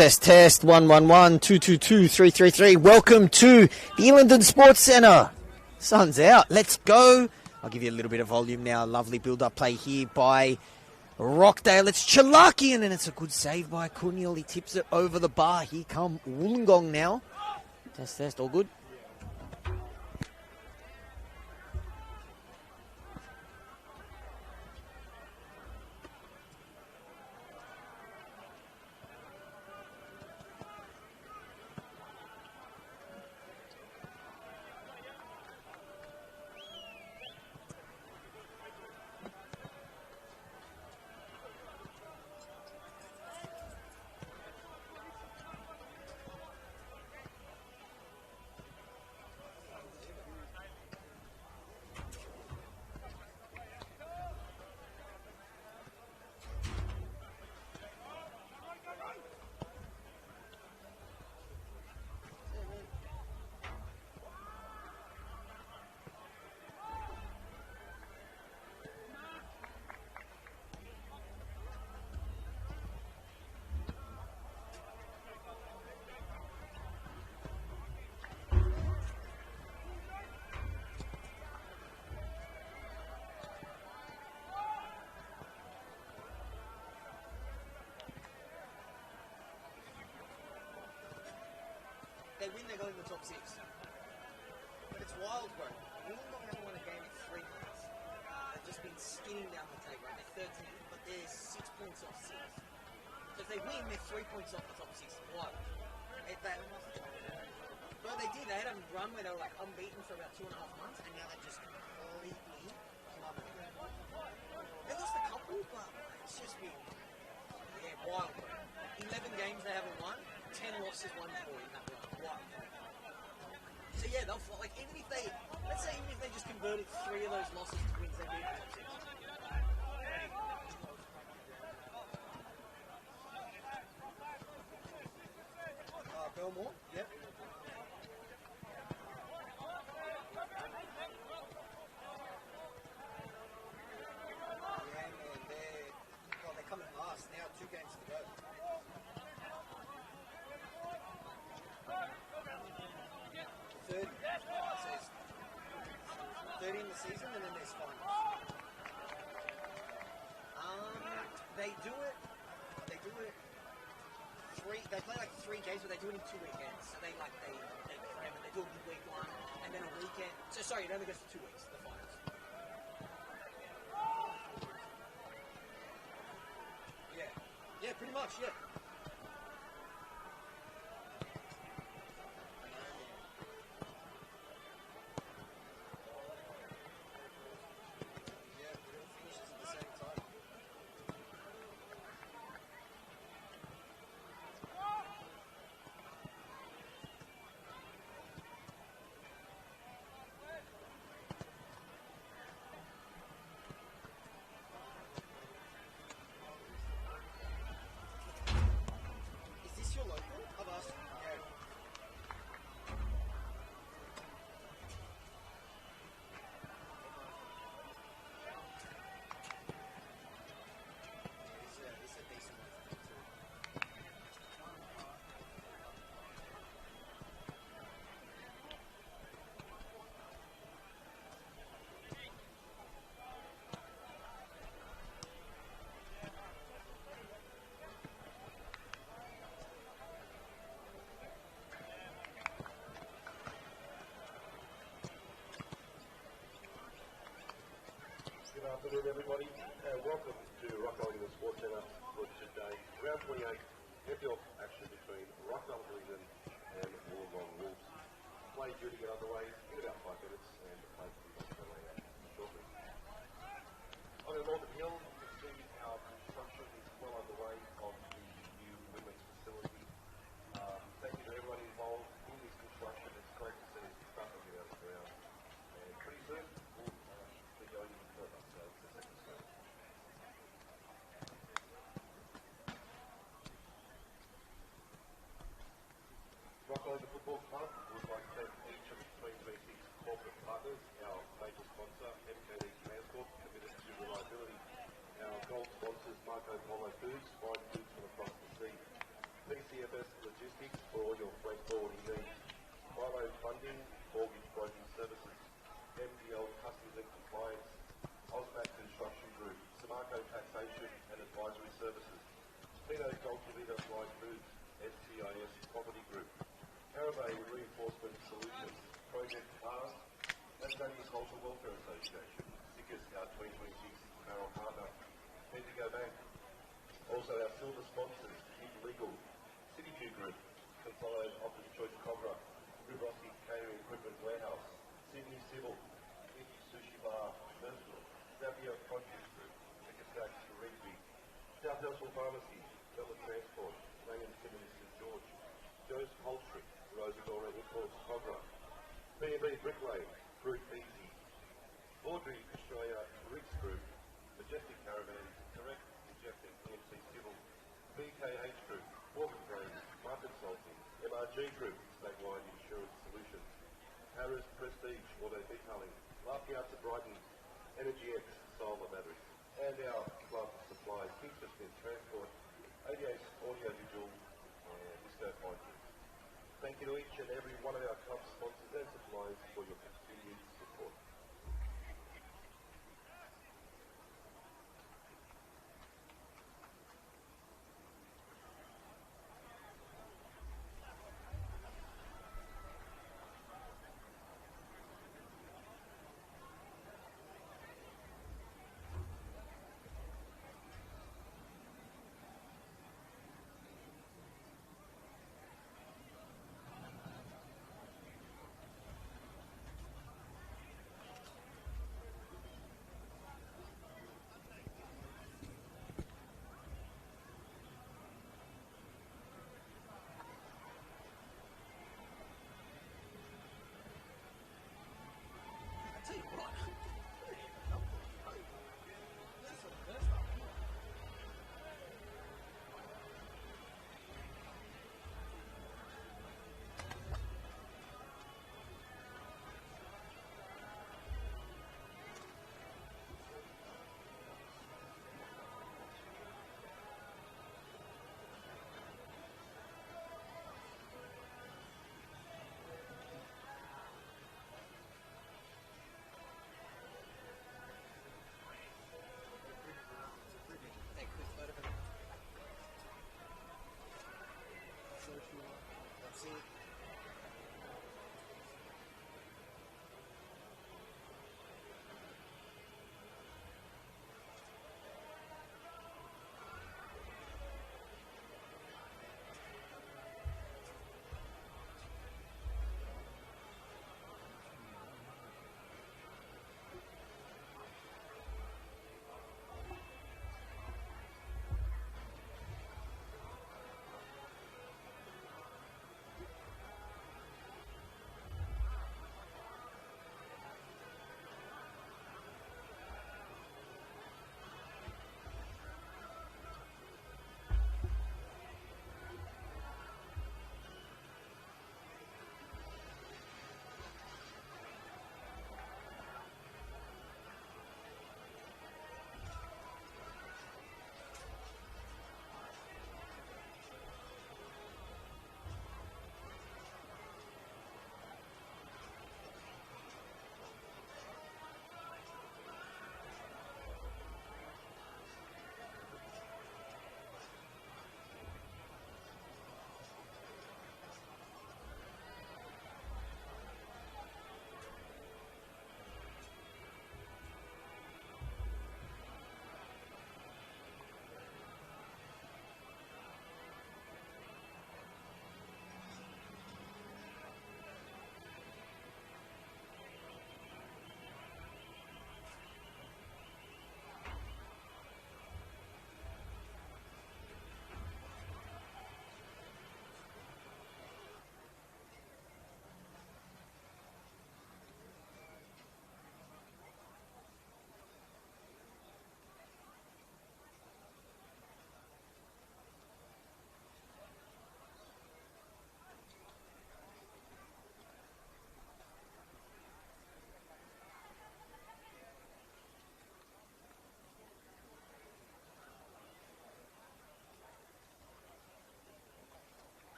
Test 111 222 333. Welcome to the Ilinden Sports Centre. Sun's out. Let's go. I'll give you a little bit of volume now. Lovely build-up play here by Rockdale. It's Chalakian, and it's a good save by Kunyal. He tips it over the bar. Here come Wollongong now. Test. All good. They win, they go in the top 6. But it's wild, bro. Wollongong haven't won a game in 3 months. They've just been skinning down the table. They're 13th, but they're 6 points off 6. So if they win, they're 3 points off the top 6. Wild. But they did. They had a run where they were like unbeaten for about 2.5 months, and now they're just completely plummeting. They lost a couple, but it's just been wild, bro. 11 games they haven't won, 10 losses, 1 draw in that run. Wow. So yeah, they'll like even if they just converted 3 of those losses to wins, they'd be in the top 6. Belmore, yep. They're coming last now, 2 games to go. 30. So it's 30 in the season, and then there's finals. They do it 3. They play like 3 games, but they do it in 2 weekends. So they cram it. They do a week 1, and then a weekend. So sorry, it only goes for 2 weeks. The finals. Yeah, pretty much. Yeah. Good afternoon, everybody. Welcome to Rockdale Ilinden Sports Centre for today. Round 28, NPL action between Rockdale Ilinden and Wollongong Wolves. Play due to get underway in about 5 minutes, and the play will be underway shortly. On the Northern Hill, you can see our construction is well underway of the new women's facility. Thank you to everyone involved in this construction. It's great to see it start to get out of the ground. And pretty soon, we'll be going even further. So it's the second step. Rockdale Football Club would like to thank each of the 2026 corporate partners Bendigo Bank. Also our silver sponsors, Kid Legal, City View Group, Compliant Office Choice Cobra, Ribossi Catering Equipment Warehouse, Sydney Civil, Ichi Sushi Bar, Merciful, Xavier Produce Group, Chickasack, Rigby, South Helsel Pharmacy, Bella Transport, Langham Simmons St George, Joe's Poultry, Rosadora Imports Cobra, B&B Bricklane, Fruit Easy, Audrey Australia Riggs Group, Majestic Caravans, Correct, Majestic PMC Civil, BKH Group, Walker Frames, Market Consulting, MRG Group, Statewide Insurance Solutions, Harris Prestige Auto Detailing, Laughing Out to Brighton, Energy X Solar Batteries, and our club supplies, Kingston Smith Transport, ADA's Audio Visual, and Disco Fine Group. Thank you to each and every one of our club sponsors and suppliers for your continued support.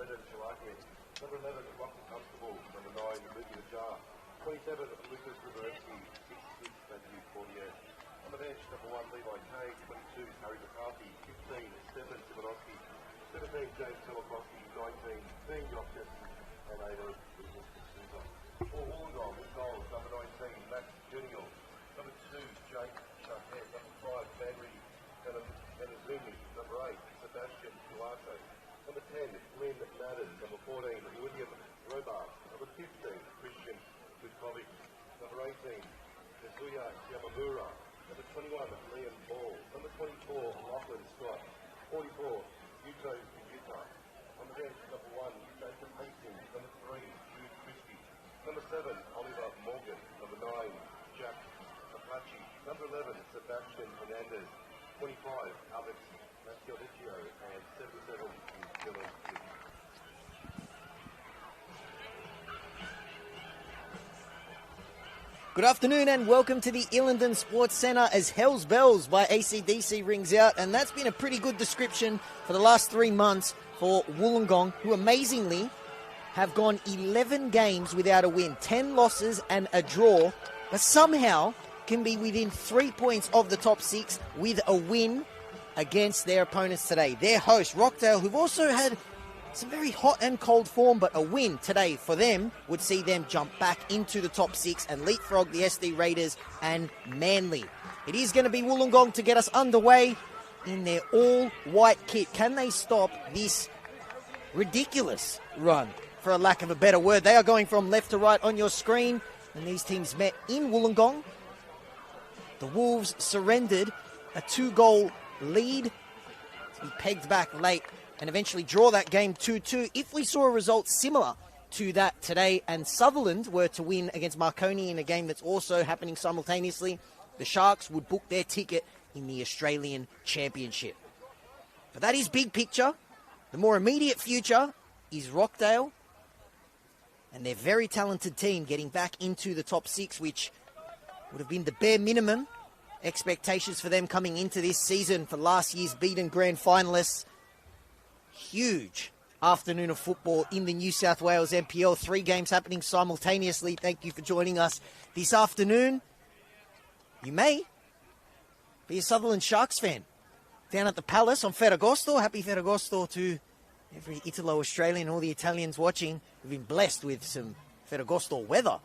Brendan Shalaki. Number 11, Rocky Constable. Number 9, Lucy Jar. 27, Lucas Riveretsky. 66, Matthew Cordier. On the bench, number 1, Levi Kay. 22, Harry McCarthy. 15, Stephen Simonoski. 17, James Telokowski. 19, Ben Johnson. And 18, Lucas D'Souza. For Wollongong, in goals, number 19, Max Junior. Number 2, Jake Charquet. Number 5, Henry Benazumi. Number 8, Sebastian Duarte. Number 10, Lynn Madden. Number 14, William Robar. Number 15, Christian Kutkovic. Number 18, Kazuya Yamamura. Number 21, Liam Ball. Number 24, Lachlan Scott. 44, Yuto Yuta. On the bench, number 1, Jason Hastings. Number 3, Jude Christie. Number 7, Oliver Morgan. Number 9, Jack Apache. Number 11, Sebastian Hernandez. 25, Alex Mascoviccio. And 77, Dylan Gibbs. Good afternoon and welcome to the Ilinden Sports Centre as Hell's Bells by AC/DC rings out, and that's been a pretty good description for the last 3 months for Wollongong, who amazingly have gone 11 games without a win, 10 losses and a draw, but somehow can be within 3 points of the top 6 with a win against their opponents today. Their host, Rockdale, who've also had some very hot and cold form, but a win today for them would see them jump back into the top 6 and leapfrog the SD Raiders and Manly. It is going to be Wollongong to get us underway in their all-white kit. Can they stop this ridiculous run, for a lack of a better word? They are going from left to right on your screen, and these teams met in Wollongong. The Wolves surrendered a 2-goal lead to be pegged back late and eventually draw that game 2-2. If we saw a result similar to that today and Sutherland were to win against Marconi in a game that's also happening simultaneously, the Sharks would book their ticket in the Australian Championship. But that is big picture. The more immediate future is Rockdale and their very talented team getting back into the top 6, which would have been the bare minimum expectations for them coming into this season for last year's beaten grand finalists. Huge afternoon of football in the New South Wales NPL. 3 games happening simultaneously. Thank you for joining us this afternoon. You may be a Sutherland Sharks fan down at the Palace on Ferragosto. Happy Ferragosto to every Italo-Australian, all the Italians watching. We've been blessed with some Ferragosto weather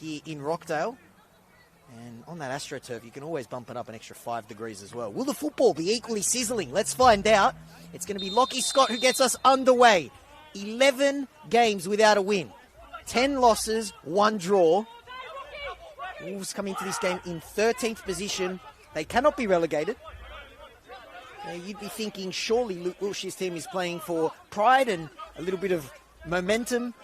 here in Rockdale. And on that AstroTurf, you can always bump it up an extra 5 degrees as well. Will the football be equally sizzling? Let's find out. It's going to be Lockie Scott who gets us underway. 11 games without a win. 10 losses, 1 draw. Wolves come into this game in 13th position. They cannot be relegated. You'd be thinking surely Luke Wilshire's team is playing for pride and a little bit of momentum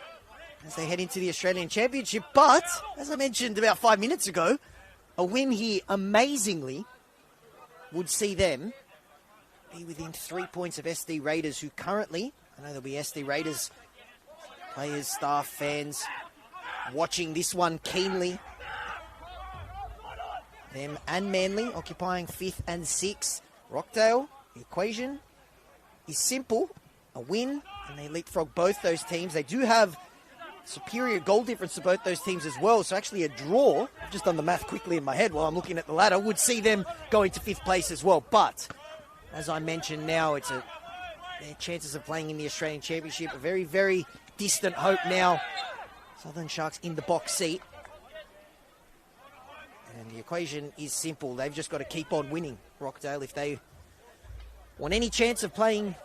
as they head into the Australian Championship. But, as I mentioned about 5 minutes ago, a win here amazingly would see them be within 3 points of SD Raiders, who currently, I know there'll be SD Raiders players, staff, fans watching this one keenly. Them and Manly occupying 5th and 6th. Rockdale, the equation is simple. A win, and they leapfrog both those teams. They do have superior goal difference to both those teams as well. So actually a draw, I've just done the math quickly in my head while I'm looking at the ladder, would see them going to 5th place as well. But, as I mentioned now, their chances of playing in the Australian Championship, a very, very distant hope now. Southern Sharks in the box seat. And the equation is simple. They've just got to keep on winning, Rockdale, if they want any chance of playing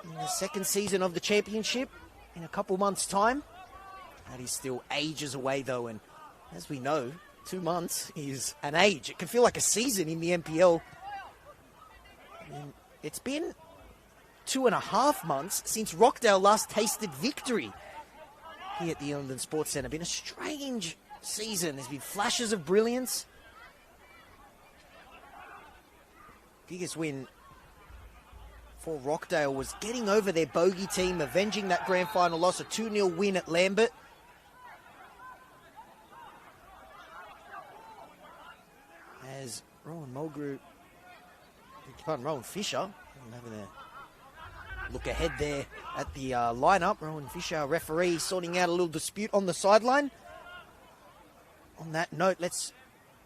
in the second season of the championship in a couple months' time. That is still ages away, though, and as we know, 2 months is an age. It can feel like a season in the NPL. It's been 2.5 months since Rockdale last tasted victory here at the Ilinden Sports Centre. Been a strange season. There's been flashes of brilliance. Biggest win for Rockdale was getting over their bogey team, avenging that grand final loss, a 2-0 win at Lambert. As Rowan Fisher, having a look ahead there at the lineup. Rowan Fisher, referee, sorting out a little dispute on the sideline. On that note, let's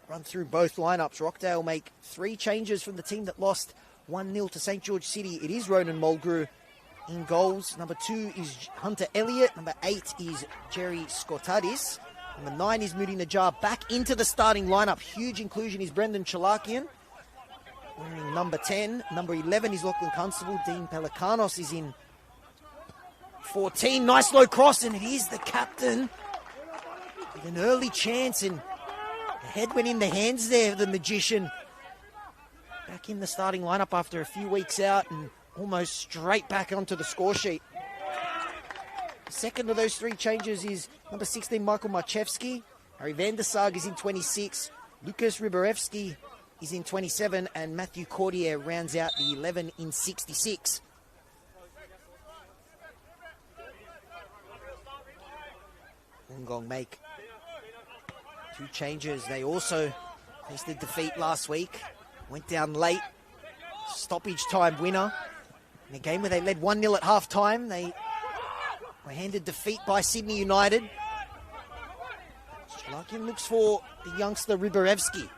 run through both lineups. Rockdale make 3 changes from the team that lost 1-0 to St. George City. It is Ronan Mulgrew in goals. Number 2 is Hunter Elliott. Number 8 is Jerry Scottadis. Number 9 is Moody Najjar. Back into the starting lineup. Huge inclusion is Brendan Chalakian, wearing number 10. Number 11 is Lachlan Constable. Dean Pelikanos is in 14. Nice low cross, and it is the captain with an early chance, and the head went in the hands there of the magician. Back in the starting lineup after a few weeks out and almost straight back onto the score sheet. The second of those 3 changes is number 16, Michael Marchevsky. Harry van der Sag is in 26. Lucas Riberevsky is in 27. And Matthew Cordier rounds out the 11 in 66. Wollongong make 2 changes. They also faced a defeat last week. Went down late. Stoppage time winner. In a game where they led 1-0 at half-time, they were handed defeat by Sydney United. Chalakian looks for the youngster Riberevsky.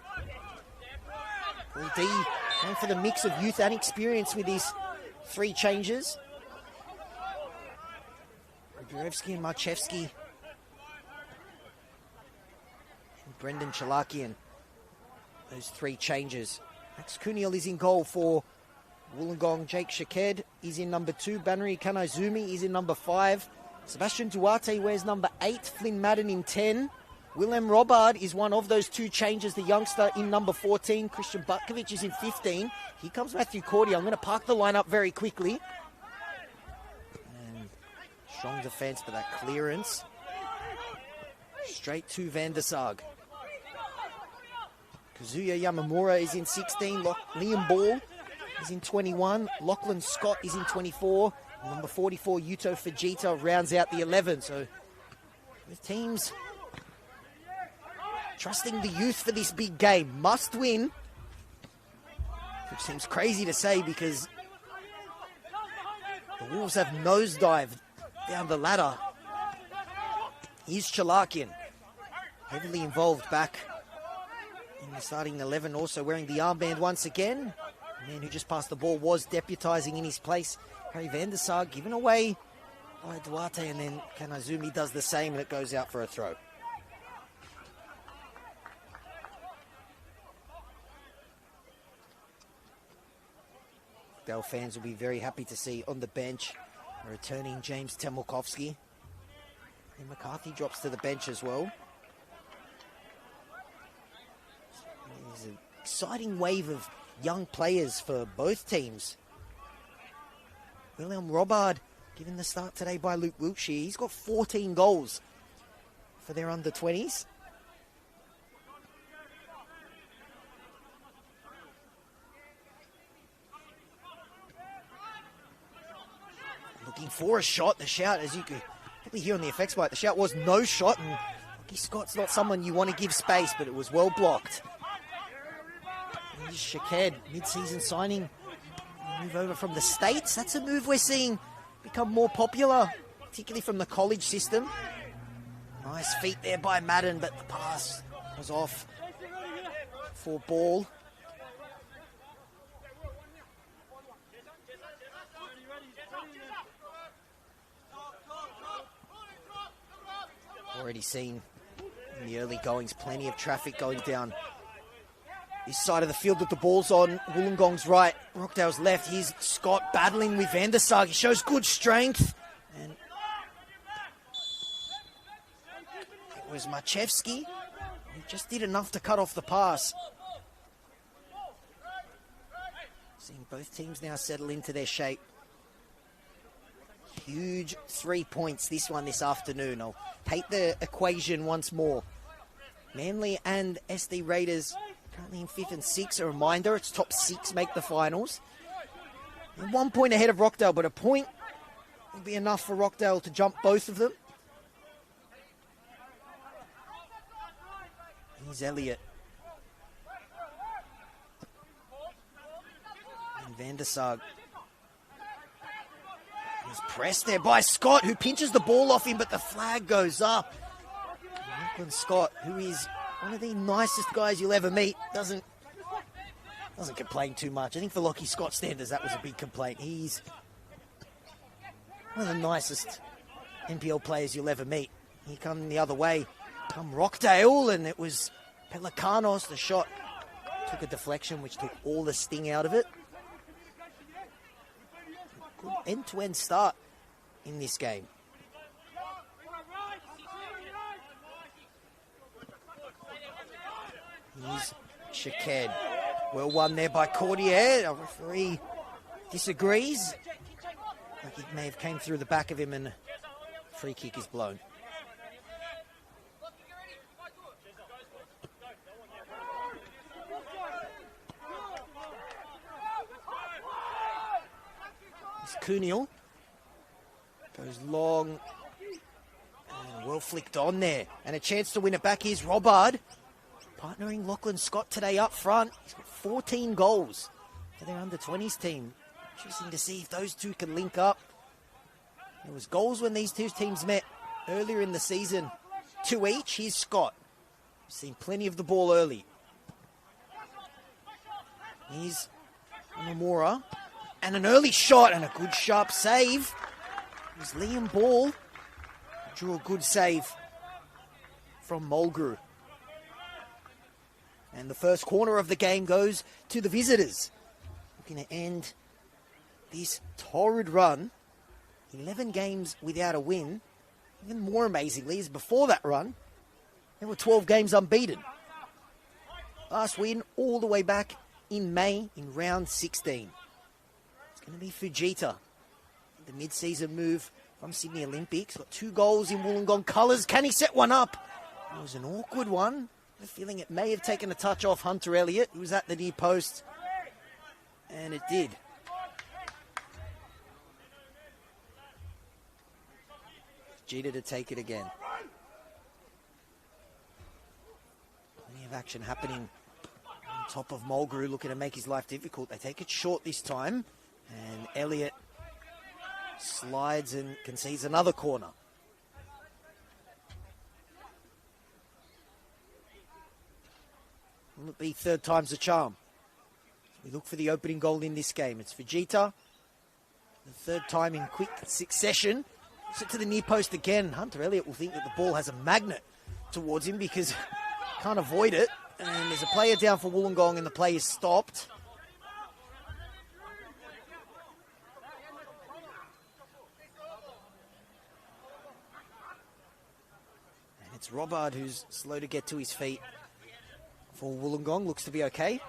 Will D going for the mix of youth and experience with his 3 changes. Riberevsky and Marchevsky. And Brendan Chalakian. Those 3 changes. Max Kuniel is in goal for Wollongong. Jake Shaked is in number 2. Banri Kanaizumi is in number 5. Sebastian Duarte wears number 8. Flynn Madden in 10. Willem Robard is one of those 2 changes. The youngster in number 14. Christian Butkovich is in 15. Here comes Matthew Cordy. I'm going to park the lineup very quickly. And strong defence, but that clearance straight to Van der Sag. Kazuya Yamamura is in 16. Liam Ball is in 21. Lachlan Scott is in 24. And number 44, Yuto Fujita, rounds out the 11. So the teams trusting the youth for this big game. Must win. Which seems crazy to say because the Wolves have nosedived down the ladder. Here's Chalakian, heavily involved back in the starting 11, also wearing the armband once again. The man who just passed the ball was deputising in his place. Harry van der Sag given away by Duarte, and then Kanaizumi does the same and it goes out for a throw. Dale fans will be very happy to see on the bench returning James Temulkovsky. And McCarthy drops to the bench as well. There's an exciting wave of young players for both teams. William Robard given the start today by Luke Wiltshire. He's got 14 goals for their under-20s. Looking for a shot. The shout, as you could probably hear on the effects bite, the shout was no shot. And Lucky Scott's not someone you want to give space, but it was well blocked. Here's Shaked, mid-season signing. Move over from the States. That's a move we're seeing become more popular, particularly from the college system. Nice feet there by Madden, but the pass was off for ball. Already seen in the early goings, plenty of traffic going down this side of the field with the ball's on Wollongong's right, Rockdale's left. Here's Scott battling with Van der Sag. He shows good strength. And it was Marchevsky. He just did enough to cut off the pass. Seeing both teams now settle into their shape. Huge 3 points, this one this afternoon. I'll take the equation once more. Manly and SD Raiders currently in 5th and 6th. A reminder, it's top 6 make the finals. And 1 point ahead of Rockdale, but a point will be enough for Rockdale to jump both of them. Here's Elliott. And Van der Sag. It's pressed there by Scott, who pinches the ball off him, but the flag goes up. Lachlan Scott, who is one of the nicest guys you'll ever meet, doesn't complain too much. I think for Lockie Scott standards, that was a big complaint. He's one of the nicest NPL players you'll ever meet. He come the other way, come Rockdale, and it was Pelicanos. The shot took a deflection, which took all the sting out of it. Good end-to-end start in this game. Here's Shaked. Well won there by Cordier. A referee disagrees. Like he may have came through the back of him and a free kick is blown. Kuniel goes long and well flicked on there, and a chance to win it back. Here's Robard partnering Lachlan Scott today up front. He's got 14 goals for their under-20s team. Interesting to see if those two can link up. There was goals when these two teams met earlier in the season, 2 each. Here's Scott. We've seen plenty of the ball early. Here's Namora. And an early shot and a good sharp save. It was Liam Ball. Drew a good save from Mulgrew. And the first corner of the game goes to the visitors. Looking to end this torrid run. 11 games without a win. Even more amazingly is before that run, there were 12 games unbeaten. Last win all the way back in May in round 16. Going to be Fujita, the mid-season move from Sydney Olympics. Got 2 goals in Wollongong colours. Can he set one up? It was an awkward one. I have a feeling it may have taken a touch off Hunter Elliott, who was at the near post. And it did. Fujita to take it again. Plenty of action happening on top of Mulgrew, looking to make his life difficult. They take it short this time. And Elliott slides and concedes another corner. Will it be third time's a charm? We look for the opening goal in this game. It's Fujita. The third time in quick succession. Puts it to the near post again. Hunter Elliott will think that the ball has a magnet towards him because can't avoid it. And there's a player down for Wollongong and the play is stopped. It's Robard who's slow to get to his feet for Wollongong. Looks to be okay.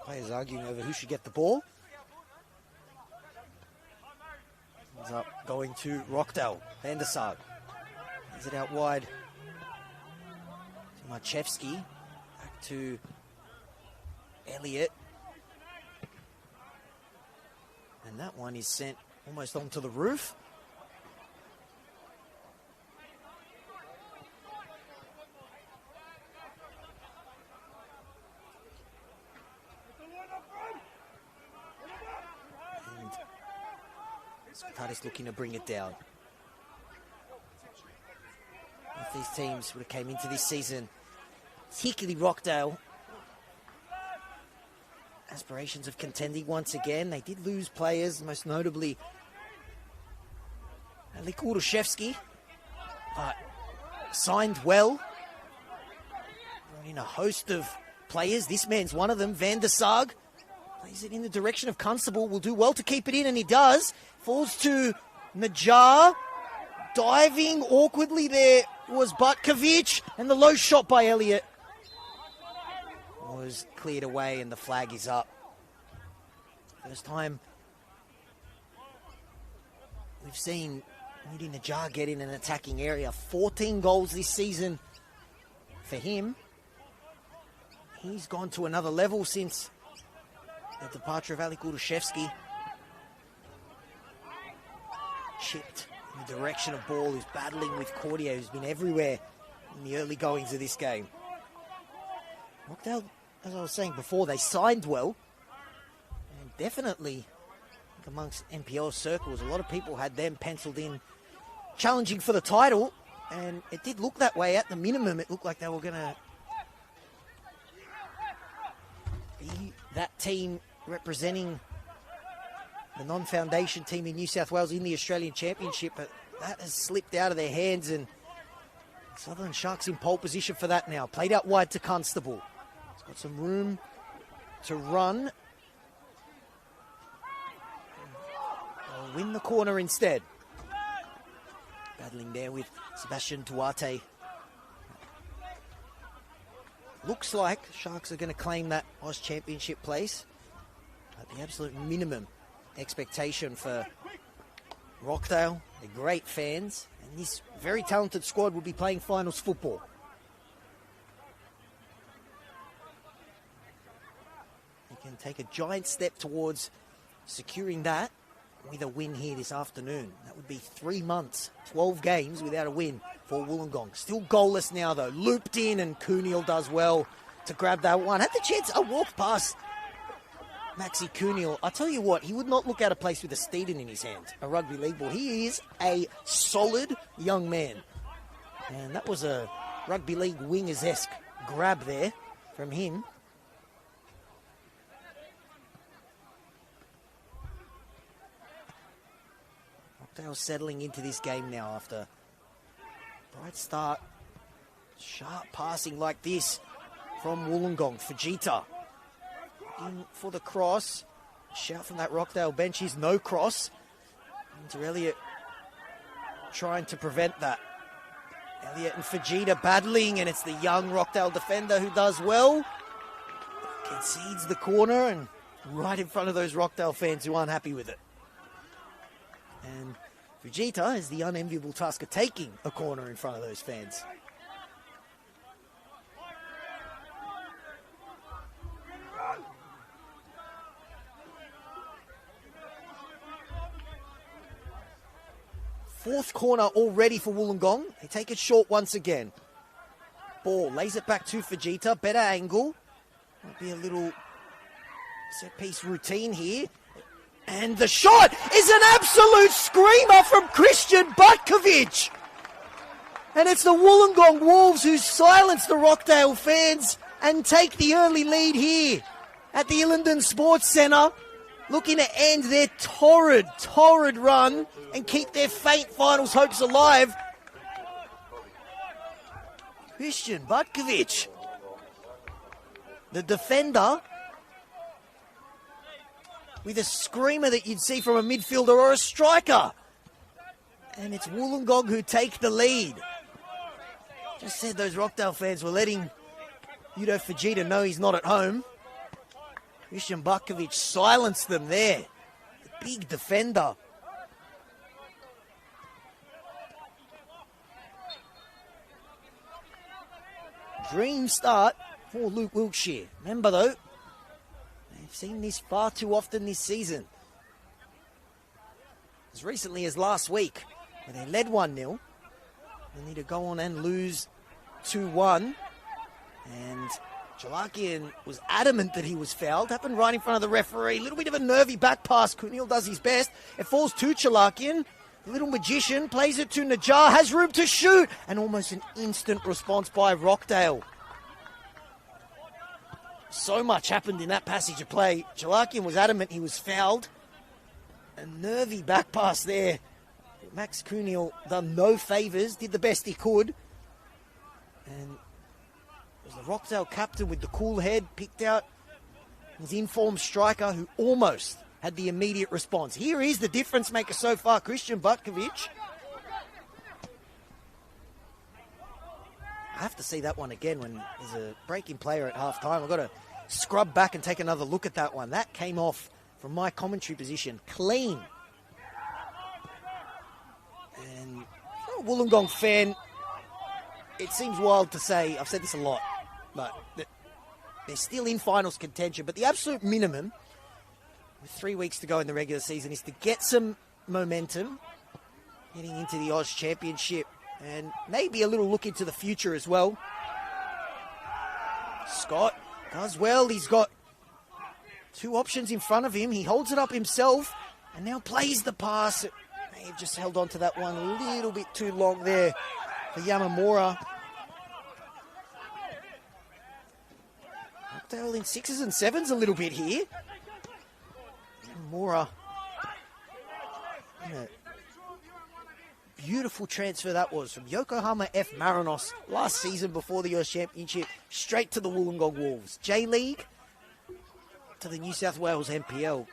Players arguing over who should get the ball. Ends up going to Rockdale. Van der Sar. Is it out wide? Marchevsky, back to Elliott. And that one is sent almost onto the roof. And Scotadis looking to bring it down. If these teams would have came into this season, particularly Rockdale, aspirations of contending once again. They did lose players, most notably Ali Kurushevsky, but signed well. Brought in a host of players. This man's one of them, Van der Sar. Plays it in the direction of Constable. Will do well to keep it in, and he does. Falls to Najar. Diving awkwardly there was Butkovic, and the low shot by Elliott was cleared away, and the flag is up. First time we've seen Moody Najar get in an attacking area. 14 goals this season for him. He's gone to another level since the departure of Ali Kurushevsky. Chipped in the direction of ball, who's battling with Cordier, who's been everywhere in the early goings of this game. Rockdale, as I was saying before, they signed well. And definitely amongst NPL circles, a lot of people had them penciled in challenging for the title. And it did look that way. At the minimum, it looked like they were going to be that team representing the non-foundation team in New South Wales in the Australian Championship, but that has slipped out of their hands, and Sutherland Sharks in pole position for that now. Played out wide to Constable. He's got some room to run. They'll win the corner instead. Battling there with Sebastian Duarte. Looks like Sharks are going to claim that Oz Championship place. At the absolute minimum expectation for Rockdale. They're great fans, and this very talented squad will be playing finals football. They can take a giant step towards securing that with a win here this afternoon. That would be 3 months, 12 games without a win for Wollongong. Still goalless now though. Looped in, and Kuniel does well to grab that one. Had the chance, I walked past Maxi Kuniel. I tell you what, he would not look out of place with a Steeden in his hand, a rugby league ball. He is a solid young man. And that was a rugby league wingers-esque grab there from him. Rockdale settling into this game now after a bright start. Sharp passing like this from Wollongong. Fujita in for the cross. Shout from that Rockdale bench is no cross. Into Elliott trying to prevent that. Elliott and Fujita battling, and it's the young Rockdale defender who does well. Concedes the corner, and right in front of those Rockdale fans who aren't happy with it. And Fujita has the unenviable task of taking a corner in front of those fans. Fourth corner already for Wollongong. They take it short once again. Ball, lays it back to Fujita. Better angle. Might be a little set-piece routine here. And the shot is an absolute screamer from Christian Butkovic. And it's the Wollongong Wolves who silence the Rockdale fans and take the early lead here at the Ilinden Sports Centre, looking to end their torrid run and keep their faint finals hopes alive. Christian Butkovic, the defender, with a screamer that you'd see from a midfielder or a striker. And it's Wollongong who take the lead. Just said those Rockdale fans were letting Yudo Fujita know he's not at home. Christian Butkovic silenced them there. The big defender. Dream start for Luke Wiltshire. Remember though, they've seen this far too often this season. As recently as last week, where they led 1-0. They need to go on and lose 2-1. And Chalakian was adamant that he was fouled. Happened right in front of the referee. A little bit of a nervy back pass. Kuniel does his best. It falls to Chalakian. The little magician plays it to Najjar. Has room to shoot. And almost an instant response by Rockdale. So much happened in that passage of play. Chalakian was adamant he was fouled. A nervy back pass there. Max Kuniel done no favours. Did the best he could. And the Rockdale captain with the cool head picked out his informed striker who almost had the immediate response. Here is the difference maker so far, Christian Butkovic. I have to see that one again when there's a breaking player at half-time. I've got to scrub back and take another look at that one. That came off from my commentary position clean. And I'm a Wollongong fan. It seems wild to say, I've said this a lot, but they're still in finals contention. But the absolute minimum, with 3 weeks to go in the regular season, is to get some momentum Getting into the Oz Championship and maybe a little look into the future as well. Scott does well. He's got two options in front of him. He holds it up himself and now plays the pass. May have just held on to that one a little bit too long there for Yamamura. Rockdale in 6s and 7s a little bit here. Yamamura. Beautiful transfer that was from Yokohama F. Marinos last season before the US Championship, straight to the Wollongong Wolves. J-League to the New South Wales NPL.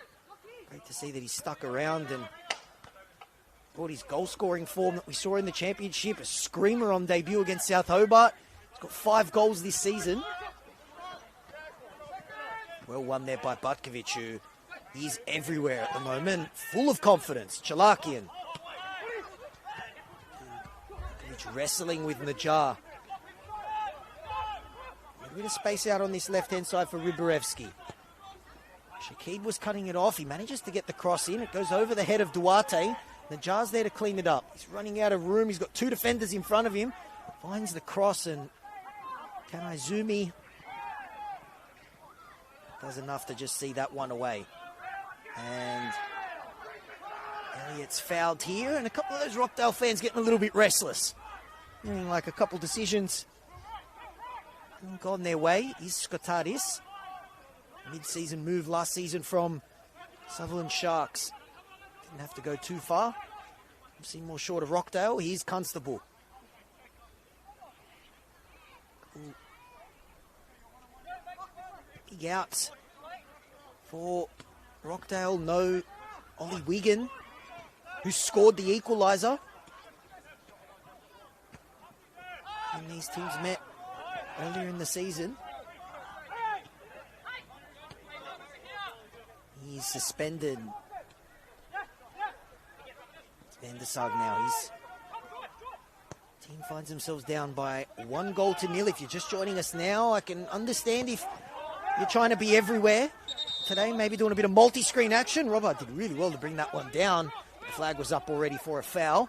Great to see that he's stuck around and brought his goal-scoring form that we saw in the Championship. A screamer on debut against South Hobart. He's got 5 goals this season. Well won there by Butkovic, who is everywhere at the moment. Full of confidence. Chalakian. Wrestling with Najar. A bit of space out on this left-hand side for Ribarevsky. Shakib was cutting it off. He manages to get the cross in. It goes over the head of Duarte. Najar's there to clean it up. He's running out of room. He's got 2 defenders in front of him. Finds the cross and Kanaizumi does enough to just see that one away. And Elliott's fouled here, and a couple of those Rockdale fans getting a little bit restless. Feeling like a couple decisions haven't gone their way. Is Skotadis. Mid-season move last season from Sutherland Sharks. Didn't have to go too far. Seen more short of Rockdale. Here's Constable. Big outs for Rockdale. No Ollie Wigan, who scored the equaliser. And these teams met earlier in the season. He's suspended. Vandersag now. His team finds themselves down by 1-0. If you're just joining us now, I can understand if you're trying to be everywhere today, maybe doing a bit of multi-screen action. Robert did really well to bring that one down. The flag was up already for a foul.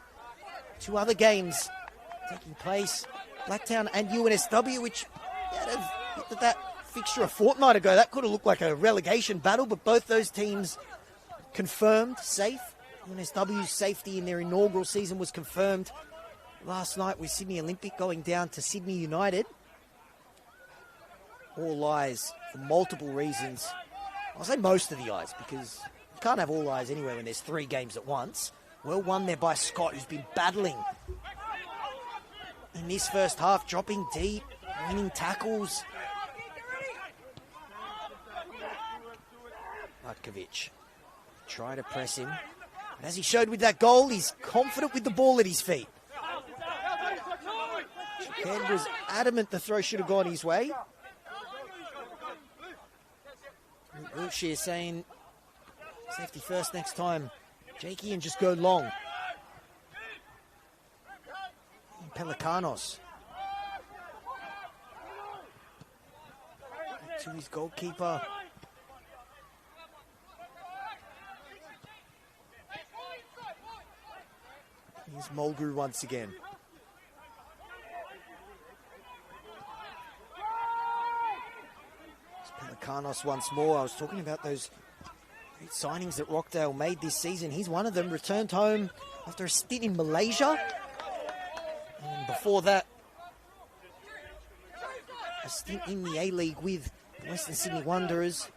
2 other games taking place. Blacktown and UNSW, which that fixture a fortnight ago, that could have looked like a relegation battle, but both those teams confirmed safe. UNSW's safety in their inaugural season was confirmed last night with Sydney Olympic going down to Sydney United. All eyes for multiple reasons. I'll say most of the eyes, because you can't have all eyes anywhere when there's 3 games at once. Well won there by Scott, who's been battling in this first half, dropping deep, winning tackles. Butkovic try to press him. And as he showed with that goal, he's confident with the ball at his feet. Ken was adamant the throw should have gone his way. Wiltshire saying safety first next time. Jakey and just go long. Pelikanos. Back to his goalkeeper. Here's Mulgrew once again. Pelikanos once more. I was talking about those great signings that Rockdale made this season. He's one of them. Returned home after a stint in Malaysia. And before that, a stint in the A-League with the Western Sydney Wanderers.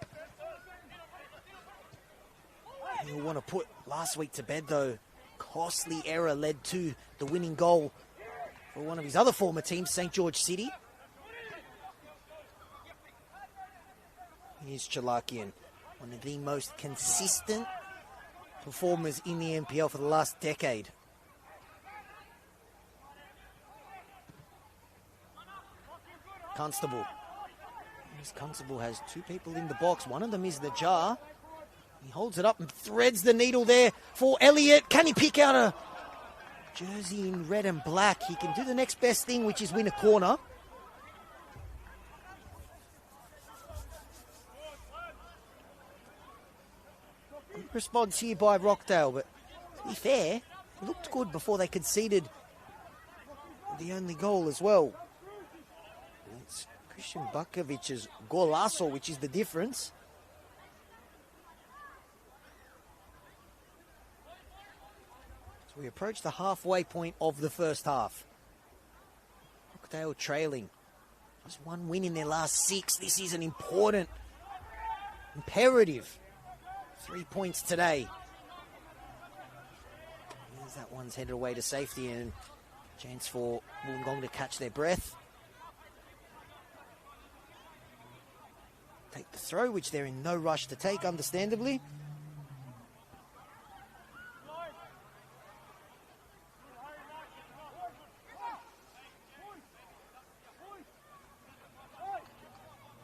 You'll want to put last week to bed, though. Costly error led to the winning goal for one of his other former teams, St. George City. Here's Chalakian, one of the most consistent performers in the NPL for the last decade. Constable. This Constable has 2 people in the box. One of them is the Jar. He holds it up and threads the needle there for Elliott. Can he pick out a jersey in red and black? He can do the next best thing, which is win a corner. Good response here by Rockdale, but to be fair, looked good before they conceded the only goal as well. It's Christian Bakovic's golazo, which is the difference. So we approach the halfway point of the first half. Rockdale trailing. Just one win in their last 6. This is an important, imperative 3 points today. As that one's headed away to safety, and chance for Wollongong to catch their breath. Take the throw, which they're in no rush to take, understandably.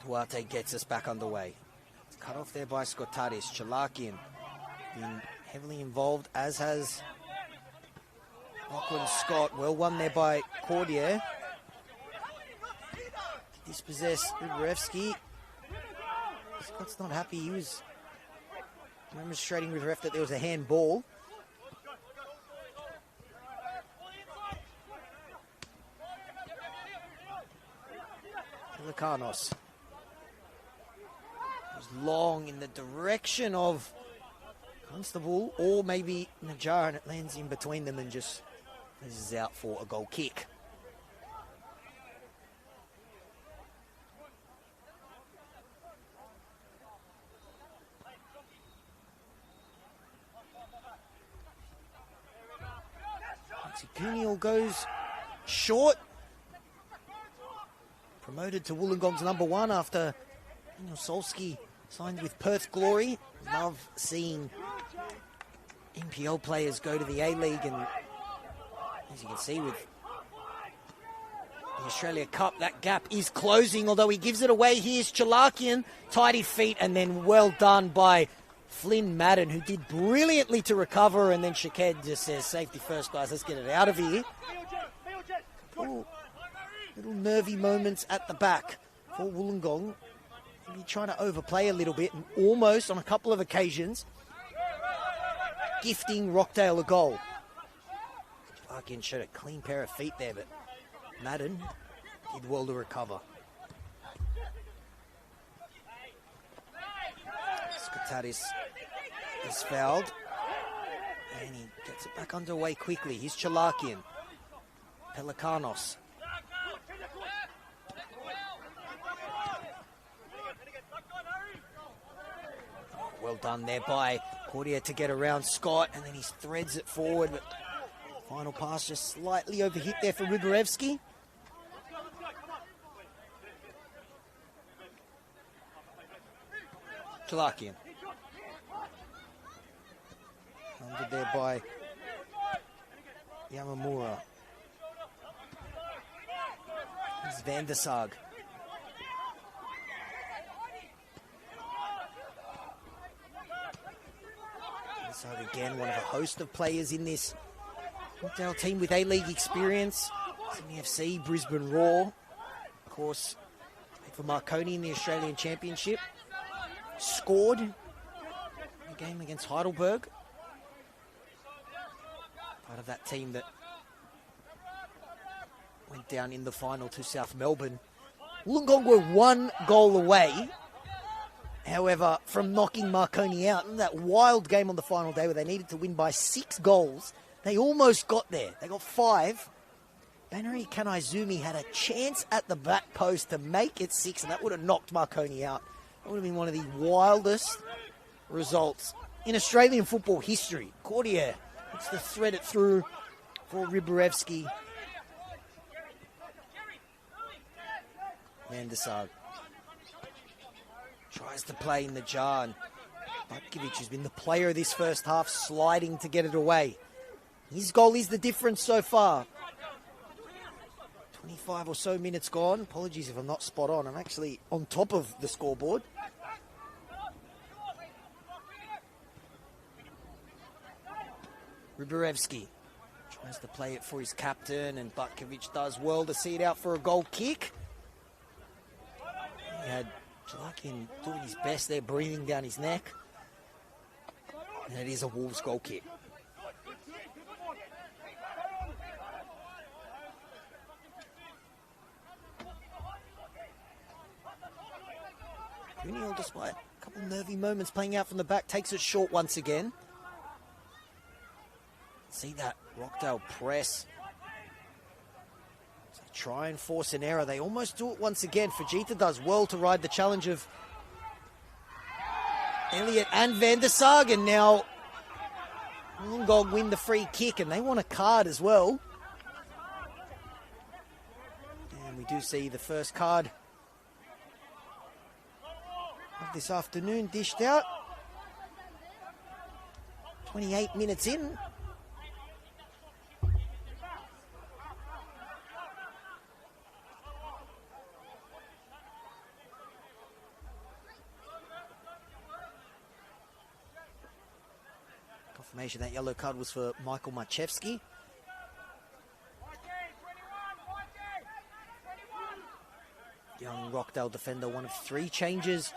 Duarte gets us back underway. It's cut off there by Scotaris. Chalakian been heavily involved, as has Lachlan Scott. Well won there by Cordier. Dispossessed Ribberevsky. Scott's not happy. He was demonstrating with ref that there was a handball. Pelicanos. Long in the direction of Constable, or maybe Najjar, and it lands in between them and just this is out for a goal kick. Guniel goes short. Promoted to Wollongong's number 1 after Daniel Solski signed with Perth Glory. Love seeing NPL players go to the A-League, and as you can see with the Australia Cup, that gap is closing, although he gives it away. Here's Chalakian, tidy feet, and then well done by Flynn Madden, who did brilliantly to recover, and then Shaked just says, safety first, guys, let's get it out of here. Little nervy moments at the back for Wollongong. Maybe trying to overplay a little bit, and almost on a couple of occasions gifting Rockdale a goal. Fucking showed a clean pair of feet there, but Madden did well to recover. Skatatis is fouled, and he gets it back underway quickly. Here's Chalakian. Pelicanos. Well done there by Cordier to get around Scott, and then he threads it forward, but final pass just slightly overhit there for Ribberevsky. Chalakian. Under there by Yamamura. Here's Van der Sag. So again, one of a host of players in this Rockdale team with A-League experience. Sydney FC, Brisbane Roar. Of course, played for Marconi in the Australian Championship. Scored in the game against Heidelberg. Part of that team that went down in the final to South Melbourne. Wollongong were 1 goal away, however, from knocking Marconi out. In that wild game on the final day where they needed to win by 6 goals, they almost got there. They got 5. Banari Kanaizumi had a chance at the back post to make it 6, and that would have knocked Marconi out. That would have been one of the wildest results in Australian football history. Cordier looks to thread it through for Ribberevsky. Van der Sag tries to play in the jar, and Butkiewicz has been the player of this first half, sliding to get it away. His goal is the difference so far. 25 or so minutes gone. Apologies if I'm not spot on. I'm actually on top of the scoreboard. Ribberevsky tries to play it for his captain, and Butkiewicz does well to see it out for a goal kick. He had Chalakian doing his best there, breathing down his neck. And it is a Wolves goal kick. Kuniel, despite a couple nervy moments playing out from the back, takes it short once again. See that Rockdale press. So try and force an error. They almost do it once again. Fujita does well to ride the challenge of Elliott and Van der Sar. And now Wollongong win the free kick, and they want a card as well. And we do see the first card of this afternoon dished out. 28 minutes in. Confirmation that yellow card was for Michael Marchevsky. Young Rockdale defender, one of 3 changes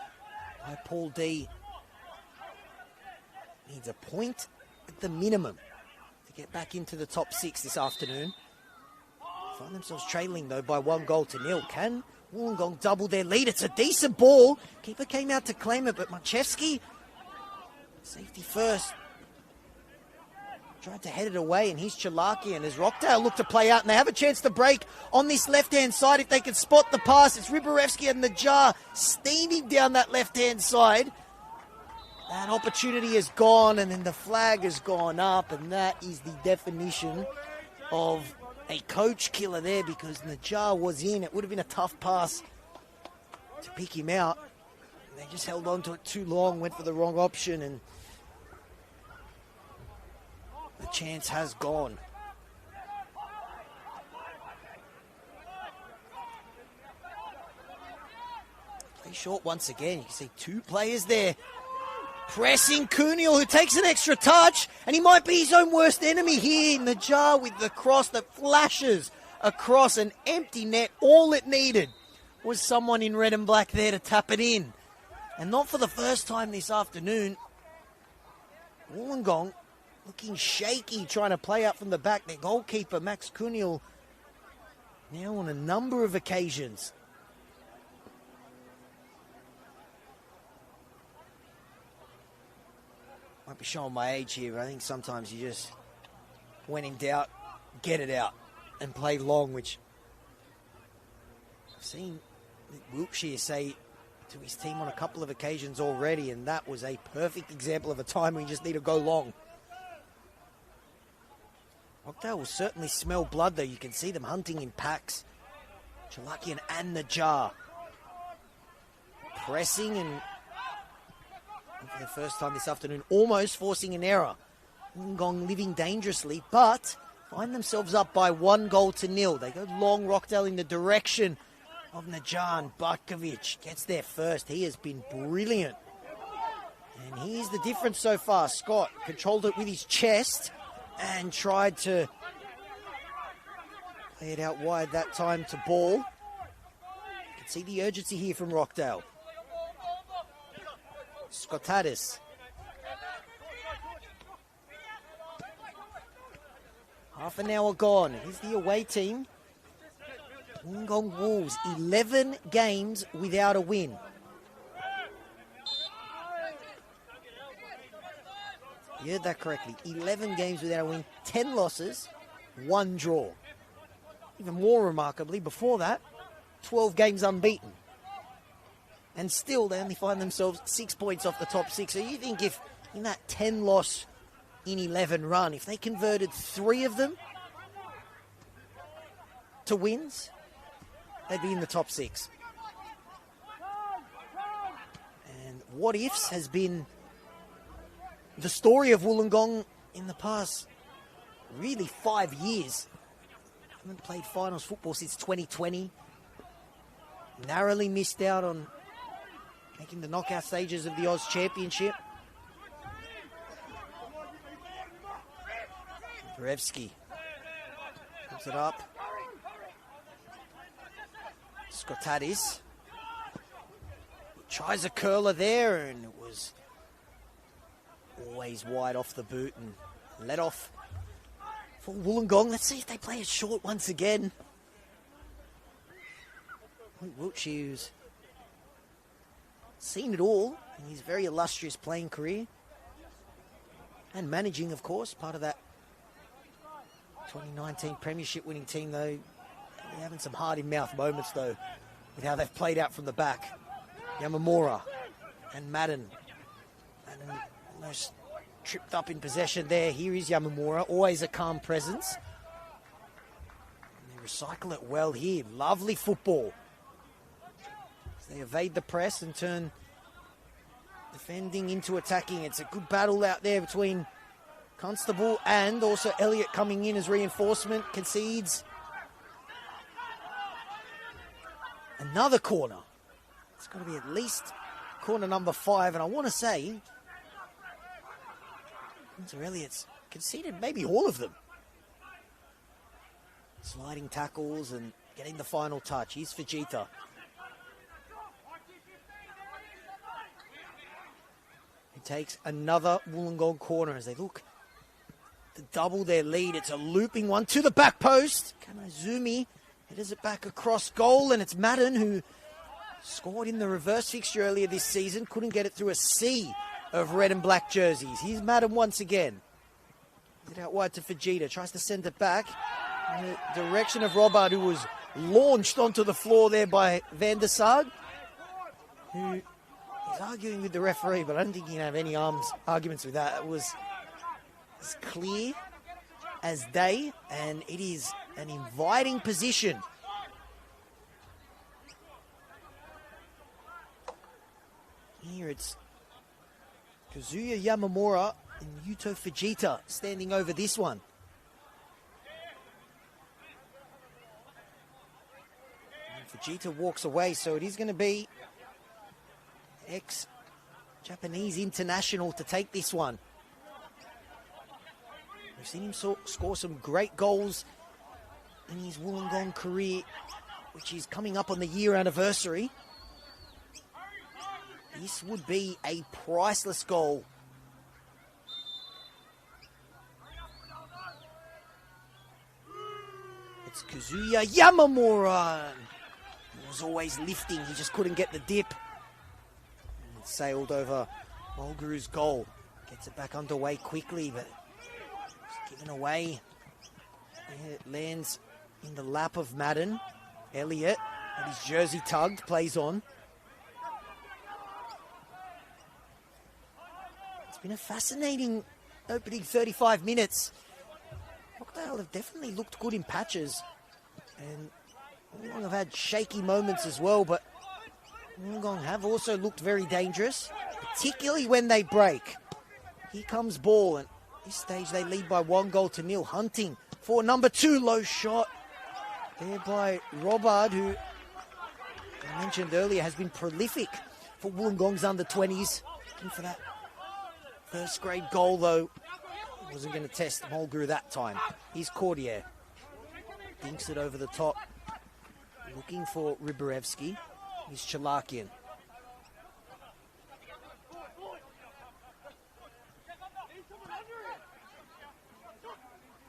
by Paul D. Needs a point at the minimum to get back into the top 6 this afternoon. Find themselves trailing though by 1-0. Can Wollongong double their lead? It's a decent ball. Keeper came out to claim it, but Marchevsky, safety first, tried to head it away, and he's Chalakian as Rockdale look to play out, and they have a chance to break on this left-hand side if they can spot the pass. It's Riborevsky and Najar steaming down that left-hand side. That opportunity is gone, and then the flag has gone up, and that is the definition of a coach killer there, because Najar was in. It would have been a tough pass to pick him out. They just held on to it too long, went for the wrong option, and the chance has gone. Play short once again. You can see 2 players there. Pressing Kuniel, who takes an extra touch, and he might be his own worst enemy here. Najar with the cross that flashes across an empty net. All it needed was someone in red and black there to tap it in. And not for the first time this afternoon. Wollongong looking shaky, trying to play out from the back. Their goalkeeper, Max Kuniel, now on a number of occasions. Might be showing my age here, but I think sometimes you just, when in doubt, get it out and play long, which I've seen Wiltshire say to his team on a couple of occasions already, and that was a perfect example of a time when you just need to go long. Rockdale will certainly smell blood, though. You can see them hunting in packs. Chalakian and Najar pressing, and for the first time this afternoon, almost forcing an error. Wollongong living dangerously, but find themselves up by 1-0. They go long. Rockdale in the direction of Najar. Barkovic gets there first. He has been brilliant. And here's the difference so far. Scott controlled it with his chest and tried to play it out wide that time to ball. You can see the urgency here from Rockdale. Scottadis. Half an hour gone. Here's the away team. Wollongong Wolves, 11 games without a win. You heard that correctly. 11 games without a win, 10 losses, 1 draw. Even more remarkably, before that, 12 games unbeaten. And still, they only find themselves 6 points off the top 6. So you think if in that 10 loss in 11 run, if they converted 3 of them to wins, they'd be in the top 6. And what ifs has been the story of Wollongong in the past, really 5 years. Haven't played finals football since 2020. Narrowly missed out on making the knockout stages of the Oz Championship. Brevsky puts it up. Scottadis tries a curler there, and it was always wide off the boot and let off for Wollongong. Let's see if they play it short once again. Wiltshire's seen it all in his very illustrious playing career. And managing, of course, part of that 2019 Premiership winning team, though. They're having some hard-in-mouth moments, though, with how they've played out from the back. Yamamura and Madden. Madden almost tripped up in possession there. Here is Yamamura, always a calm presence. And they recycle it well here. Lovely football. They evade the press and turn defending into attacking. It's a good battle out there between Constable and also Elliott coming in as reinforcement. Concedes. Another corner. It's got to be at least corner number 5. And I want to say, Hunter Elliott's conceded maybe all of them. Sliding tackles and getting the final touch. Here's Fujita. He takes another Wollongong corner as they look to double their lead. It's a looping one to the back post. Kanazumi headers it back across goal, and it's Madden who scored in the reverse fixture earlier this season. Couldn't get it through a sea of red and black jerseys. Here's Madden once again. It out wide to Fujita. Tries to send it back in the direction of Robert, who was launched onto the floor there by Van der Sar, who is arguing with the referee, but I don't think he can have any arguments with that. It was as clear as day, and it is an inviting position. Here it's Kazuya Yamamura and Yuto Fujita standing over this one. And Fujita walks away, so it is going to be ex-Japanese international to take this one. We've seen him score some great goals in his Wollongong career, which is coming up on the year anniversary. This would be a priceless goal. It's Kazuya Yamamura. He was always lifting, he just couldn't get the dip. And it sailed over Mulguru's goal. Gets it back underway quickly, but it's given away. And it lands in the lap of Madden. Elliott, had his jersey tugged, plays on. It's been a fascinating opening 35 minutes. Rockdale have definitely looked good in patches. And Wollongong have had shaky moments as well, but Wollongong have also looked very dangerous, particularly when they break. Here comes ball, and at this stage they lead by 1-0. Hunting for number 2, low shot. There by Robard, who I mentioned earlier has been prolific for Wollongong's under-20s. Looking for that first grade goal, though. Wasn't going to test Mulgrew that time. Here's Cordier. Dinks it over the top. Looking for Ribarevsky. Here's Chalakian.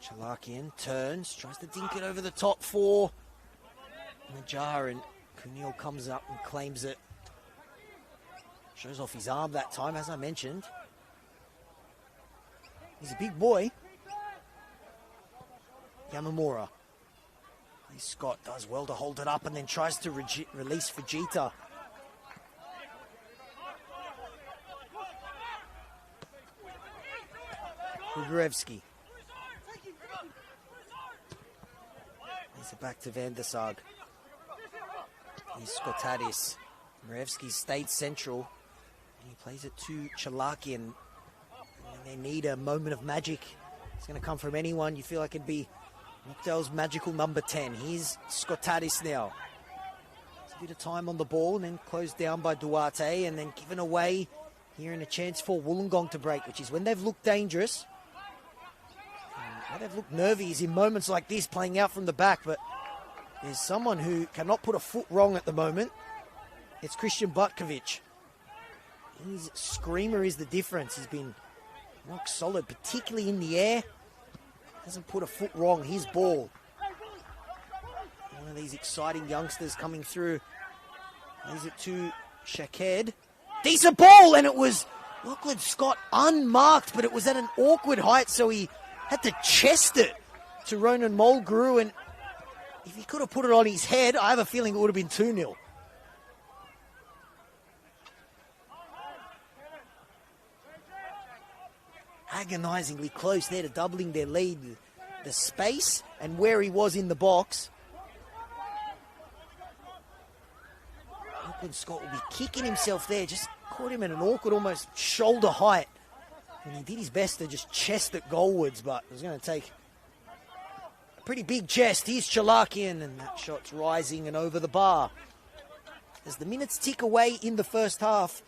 Chalakian turns, tries to dink it over the top for Najjar, and Kunil comes up and claims it. Shows off his arm that time, as I mentioned. He's a big boy. Yamamura. Scott does well to hold it up and then tries to release Fujita. Ribarevsky. He's it back to Van der Sar. He's Skotadis. Ribarevsky stayed central. And he plays it to Chalakian. And they need a moment of magic. It's going to come from anyone. You feel like it'd be Rockdale's magical number 10. Here's Skotadis now. It's a bit of time on the ball and then closed down by Duarte and then given away here in a chance for Wollongong to break, which is when they've looked dangerous. How they've looked nervy is in moments like this, playing out from the back, but there's someone who cannot put a foot wrong at the moment. It's Christian Butkovic. His screamer is the difference. He's been rock solid, particularly in the air. Hasn't put a foot wrong. His ball. One of these exciting youngsters coming through. Plays it to Shaked. Decent ball, and it was Lachlan Scott unmarked, but it was at an awkward height, so he had to chest it to Ronan Mulgrew, and if he could have put it on his head, I have a feeling it would have been 2-0. Agonisingly close there to doubling their lead. The space and where he was in the box. Lachlan Scott will be kicking himself there. Just caught him at an awkward, almost shoulder height. And he did his best to just chest it goalwards, but it was going to take a pretty big chest. Here's Chalakian, and that shot's rising and over the bar. As the minutes tick away in the first half,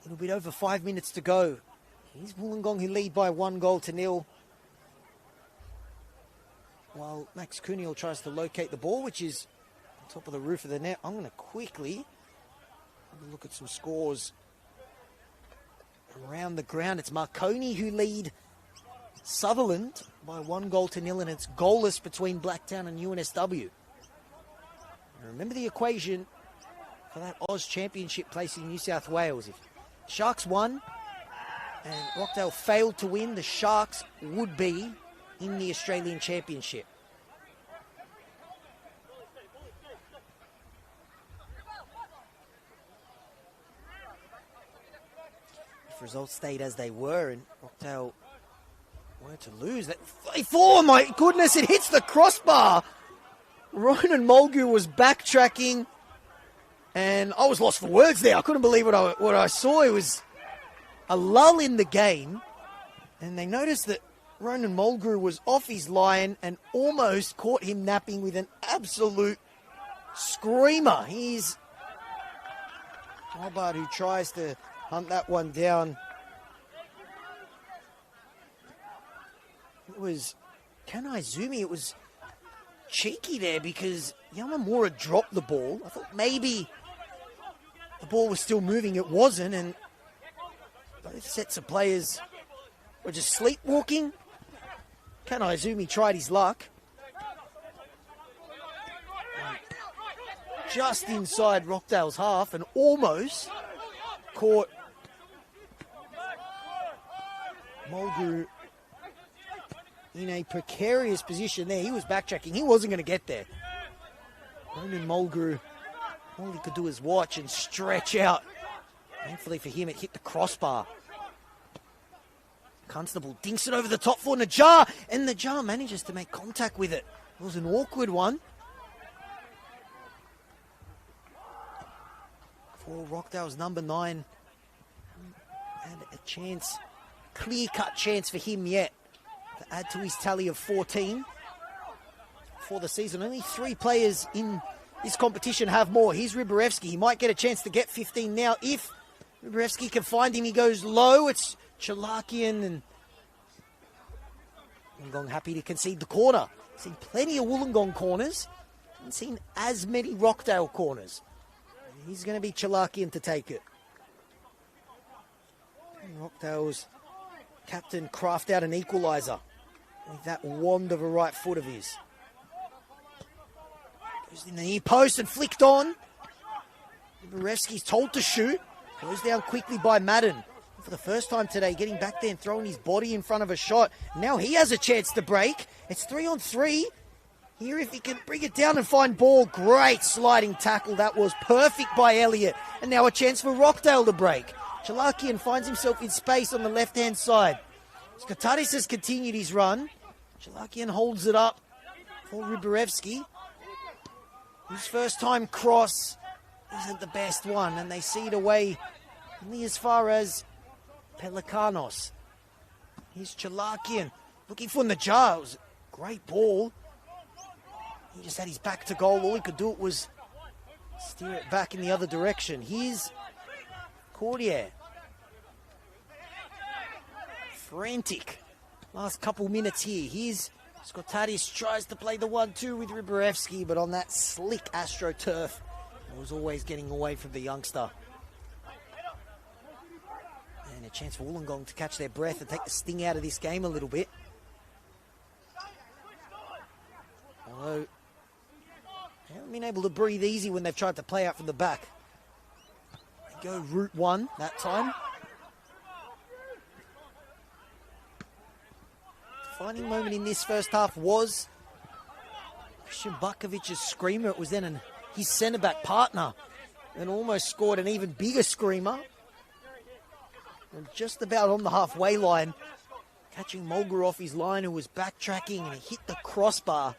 a little bit over 5 minutes to go. Here's Wollongong who lead by 1-0. While Max Kuniel tries to locate the ball, which is on top of the roof of the net. I'm going to quickly have a look at some scores around the ground. It's Marconi who lead Sutherland by 1-0, and it's goalless between Blacktown and UNSW. And remember the equation for that Oz Championship place in New South Wales. If Sharks won and Rockdale failed to win, the Sharks would be in the Australian Championship. If results stayed as they were and Rockdale were to lose, that 34, my goodness, it hits the crossbar. Ronan Mulgrew was backtracking, and I was lost for words there. I couldn't believe what I saw. It was a lull in the game, and they noticed that Ronan Mulgrew was off his line and almost caught him napping with an absolute screamer. Here's Albert who tries to hunt that one down. It was Kanaizumi. It was cheeky there because Yamamura dropped the ball. I thought maybe the ball was still moving. It wasn't, and both sets of players were just sleepwalking. Kanaizumi tried his luck. Just inside Rockdale's half and almost caught Mulgrew in a precarious position there. He was backtracking. He wasn't going to get there. Ronan Mulgrew, all he could do is watch and stretch out. Thankfully for him, it hit the crossbar. Constable dinks it over the top for Najjar, and Najjar manages to make contact with it. It was an awkward one. For Rockdale's number 9, had a chance, clear-cut chance for him yet to add to his tally of 14 for the season. Only 3 players in this competition have more. Here's Rybarewski. He might get a chance to get 15 now. If Rybarewski can find him, he goes low. It's Chalakian, and Wollongong happy to concede the corner. Seen plenty of Wollongong corners. Haven't seen as many Rockdale corners. He's going to be Chalakian to take it. And Rockdale's captain craft out an equaliser with that wand of a right foot of his. Goes in the near post and flicked on. Barevsky's told to shoot. Goes down quickly by Madden. For the first time today, getting back there and throwing his body in front of a shot. Now he has a chance to break. It's 3-on-3. Here, if he can bring it down and find ball. Great sliding tackle. That was perfect by Elliott. And now a chance for Rockdale to break. Chalakian finds himself in space on the left-hand side. Skotadis has continued his run. Chalakian holds it up for Rybarewski. His first-time cross isn't the best one, and they see it away only as far as Pelikanos. Here's Chalakian looking for Najjar. It was a great ball. He just had his back to goal. All he could do was steer it back in the other direction. Here's Cordier. Frantic. Last couple minutes here. Here's Skotadis, tries to play the 1-2 with Rybarewski, but on that slick AstroTurf, he was always getting away from the youngster. And a chance for Wollongong to catch their breath and take the sting out of this game a little bit. Although they haven't been able to breathe easy when they've tried to play out from the back. go route one that time. Defining moment in this first half was Christian Butkovic's screamer. It was then his centre-back partner and almost scored an even bigger screamer. And just about on the halfway line, catching Mulger off his line, who was backtracking, and he hit the crossbar.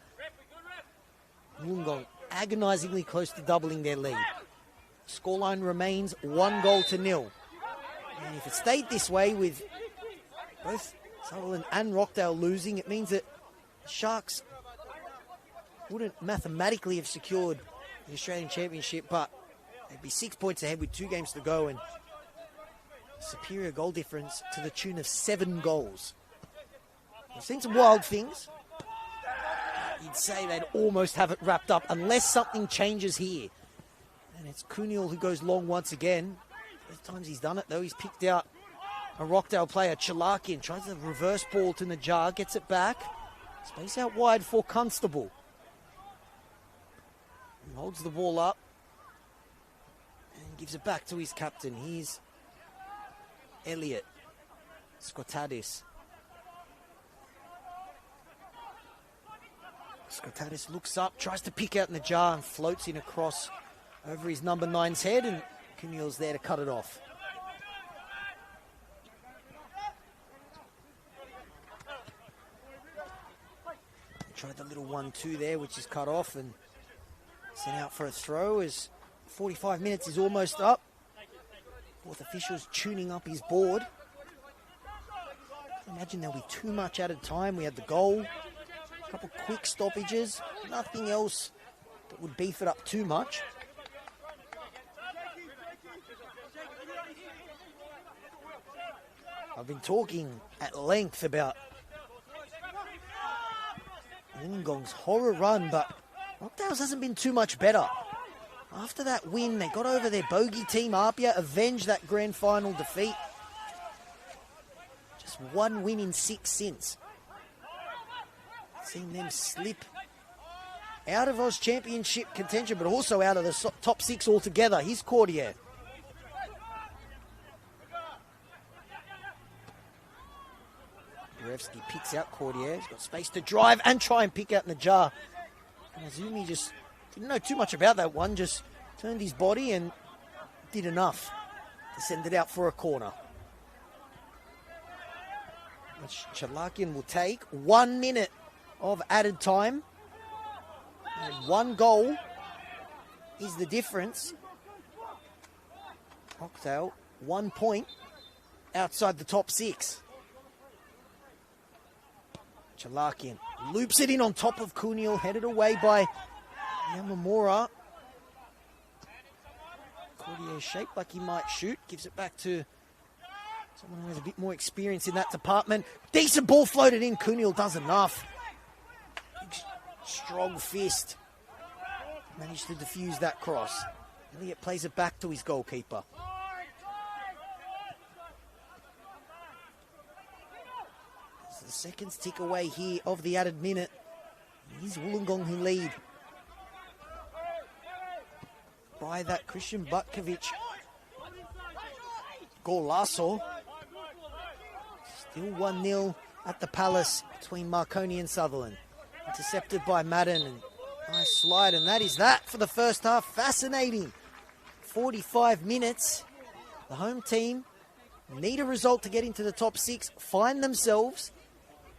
Wollongong agonisingly close to doubling their lead. Scoreline remains 1-0. And if it stayed this way with both Sutherland and Rockdale losing, it means that the Sharks wouldn't mathematically have secured the Australian Championship, but they'd be 6 points ahead with 2 games to go and superior goal difference to the tune of 7 goals. We've seen some wild things. You'd say they'd almost have it wrapped up unless something changes here. And it's Kuniel who goes long once again. Both times he's done it though, he's picked out a Rockdale player, Chalakian, tries the reverse ball to Najjar, gets it back. Space out wide for Constable. He holds the ball up and gives it back to his captain. Here's Elliot Skotadis. Skotadis looks up, tries to pick out Najjar and floats in across over his number 9's head, and Kuniel's there to cut it off. Tried the little 1-2 there, which is cut off and sent out for a throw as 45 minutes is almost up. Both officials tuning up his board. I imagine there'll be too much added time. We had the goal, a couple quick stoppages, nothing else that would beef it up too much. I've been talking at length about Wollongong's horror run, but Rockdale's hasn't been too much better. After that win, they got over their bogey team, Apia, avenged that grand final defeat. Just 1 win in 6 since. Seen them slip out of Oz Championship contention, but also out of the top 6 altogether. Here's Cordier. Borevsky picks out Cordier. He's got space to drive and try and pick out Najjar. And Azumi just didn't know too much about that one, just turned his body and did enough to send it out for a corner. Which Chalakian will take. 1 minute of added time. And 1 goal is the difference. Rockdale, 1 point outside the top 6. Chalakian loops it in on top of Kuniel, headed away by Yamamura. Cordier shaped like he might shoot, gives it back to someone who has a bit more experience in that department. Decent ball floated in, Kuniel does enough. Big, strong fist. Managed to defuse that cross. Elliott plays it back to his goalkeeper. The seconds tick away here of the added minute. Here's Wollongong who lead by that Christian Butkovic golazo. Still 1-0 at the Palace between Marconi and Sutherland. Intercepted by Madden, and nice slide, and that is that for the first half. Fascinating 45 minutes. The home team need a result to get into the top 6, find themselves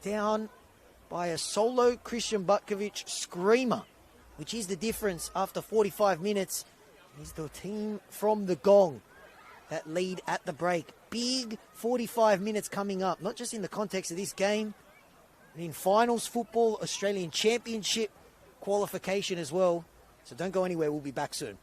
down by a solo Christian Butkovic screamer, which is the difference after 45 minutes. It is the team from the Gong that lead at the break. Big 45 minutes coming up, not just in the context of this game, but in finals football, Australian Championship qualification as well. So don't go anywhere, we'll be back soon.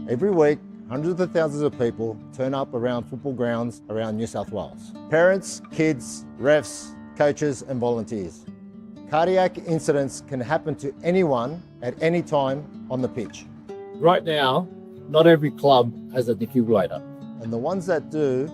Every week, hundreds of thousands of people turn up around football grounds around New South Wales. Parents, kids, refs, coaches and volunteers. Cardiac incidents can happen to anyone at any time on the pitch. Right now, not every club has a defibrillator. And the ones that do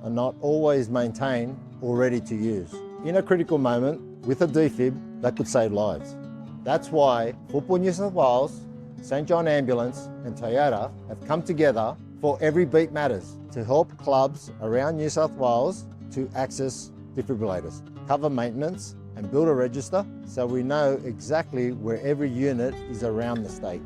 are not always maintained or ready to use. In a critical moment, with a defib, that could save lives. That's why Football New South Wales, St John Ambulance and Toyota have come together for Every Beat Matters to help clubs around New South Wales to access defibrillators, cover maintenance and build a register so we know exactly where every unit is around the state.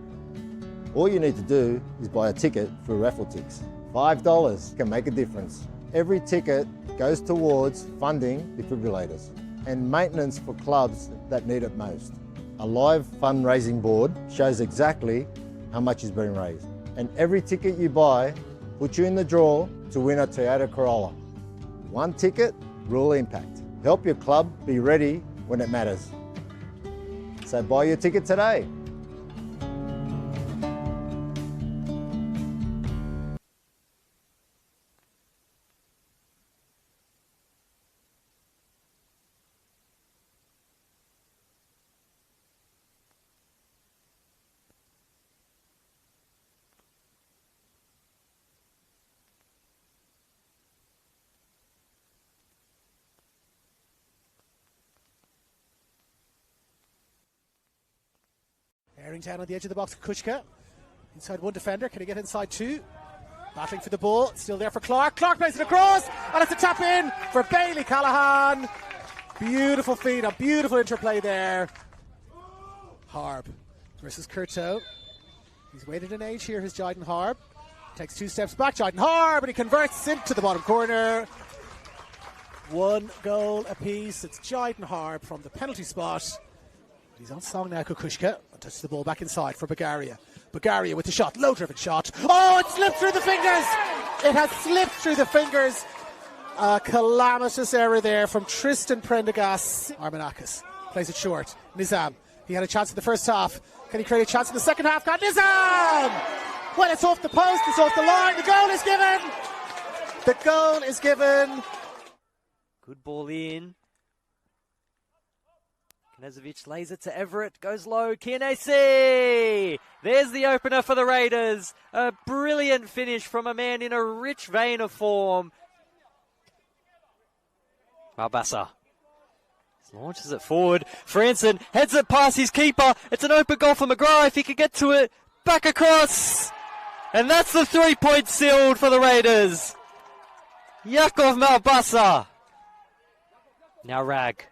All you need to do is buy a ticket through Raffletix. $5 can make a difference. Every ticket goes towards funding defibrillators and maintenance for clubs that need it most. A live fundraising board shows exactly how much is being raised. And every ticket you buy puts you in the draw to win a Toyota Corolla. One ticket, real impact. Help your club be ready when it matters. So buy your ticket today. Down on the edge of the box, Kushka. Inside one defender, can he get inside two? Battling for the ball, still there for Clark. Clark plays it across, and it's a tap in for Bailey Callahan. Beautiful feed, a beautiful interplay there. Harb versus Curto. He's waited an age here, his Jyden Harb. Takes 2 steps back, Jyden Harb, and he converts into the bottom corner. 1 goal apiece. It's Jyden Harb from the penalty spot. He's on song now, Kukushka. Touches the ball back inside for Bagaria. Bagaria with the shot, low-driven shot. Oh, it slipped through the fingers! It has slipped through the fingers. A calamitous error there from Tristan Prendergast. Armanakis plays it short. Nizam, he had a chance in the first half. Can he create a chance in the second half? Got Nizam! Well, it's off the post, it's off the line. The goal is given! The goal is given. Good ball in. Knezovic lays it to Everett, goes low, Kienese! There's the opener for the Raiders. A brilliant finish from a man in a rich vein of form. Malbassa launches it forward. Franson heads it past his keeper. It's an open goal for McGrath if he could get to it. Back across. And that's the 3-point sealed for the Raiders. Yakov Malbassa. Now Rag.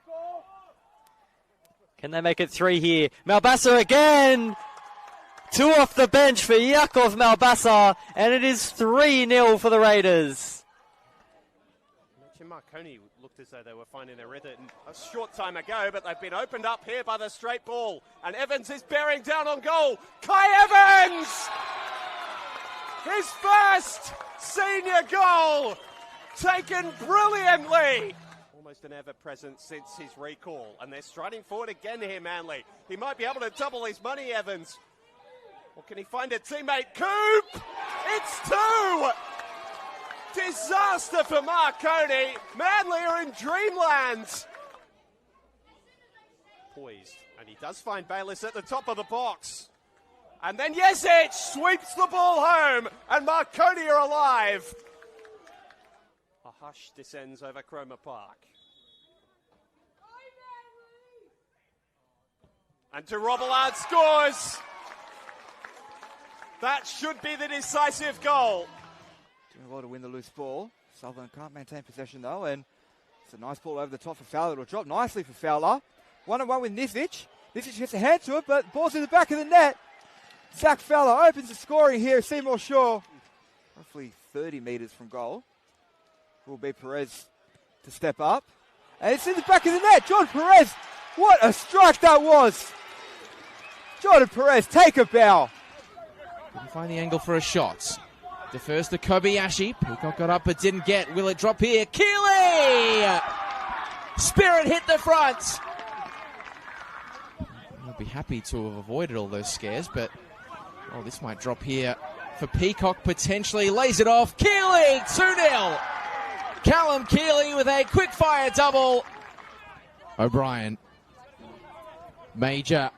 Can they make it 3 here? Malbassa again! 2 off the bench for Yakov Malbassa, and it is 3-0 for the Raiders. Marconi looked as though they were finding their rhythm a short time ago, but they've been opened up here by the straight ball. And Evans is bearing down on goal. Kai Evans! His first senior goal, taken brilliantly. Almost an ever-present since his recall. And they're striding forward again here, Manly. He might be able to double his money, Evans. Or can he find a teammate? Coop! It's 2! Disaster for Marconi. Manly are in dreamland. Poised. And he does find Bayliss at the top of the box. And then Yesic sweeps the ball home. And Marconi are alive. A hush descends over Cromer Park. And De Robillard scores. That should be the decisive goal. Doing well to win the loose ball. Sutherland can't maintain possession though, and it's a nice ball over the top for Fowler. It'll drop nicely for Fowler. 1-on-1 with Nisic. Nisic gets a hand to it, but ball's in the back of the net. Zach Fowler opens the scoring here. Seymour Shaw, roughly 30 metres from goal. Will be Perez to step up. And it's in the back of the net. John Perez, what a strike that was. Jordan Perez, take a bow. Couldn't find the angle for a shot. Defers to Kobayashi. Peacock got up but didn't get. Will it drop here? Keeley! Spirit hit the front. We'll be happy to have avoided all those scares, but this might drop here for Peacock potentially. Lays it off. Keeley, 2-0. Callum Keeley with a quick fire double. O'Brien. Major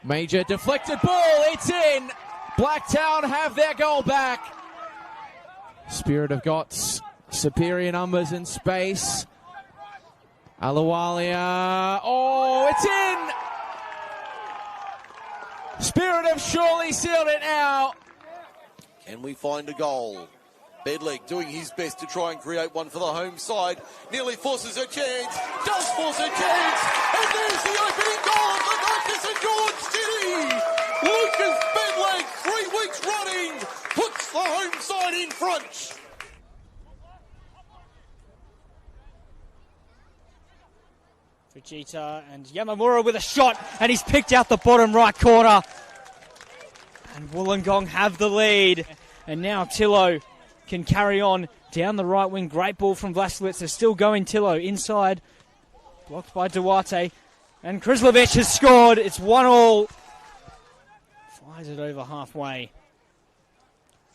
deflected ball. It's in. Blacktown have their goal back. Spirit have got superior numbers in space. Aluwalia. Oh, it's in. Spirit have surely sealed it now. Can we find a goal? Bedleg doing his best to try and create one for the home side. Nearly forces a chance. Does force a chance. And there's the opening goal of the night for St George City. Lucas Bedleg, 3 weeks running, puts the home side in front. Fujita and Yamamura with a shot, and he's picked out the bottom right corner. And Wollongong have the lead. And now Tillo can carry on down the right wing. Great ball from Vlasiewicz. Still going Tillo inside. Blocked by Duarte. And Krislovic has scored. It's 1-1. Flies it over halfway.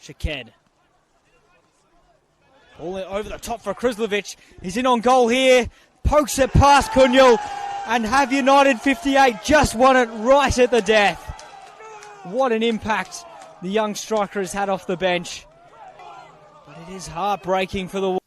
Shaked. Ball over the top for Krislovic. He's in on goal here. Pokes it past Kunyul. And have United 58 just won it right at the death. What an impact the young striker has had off the bench. But it is heartbreaking for the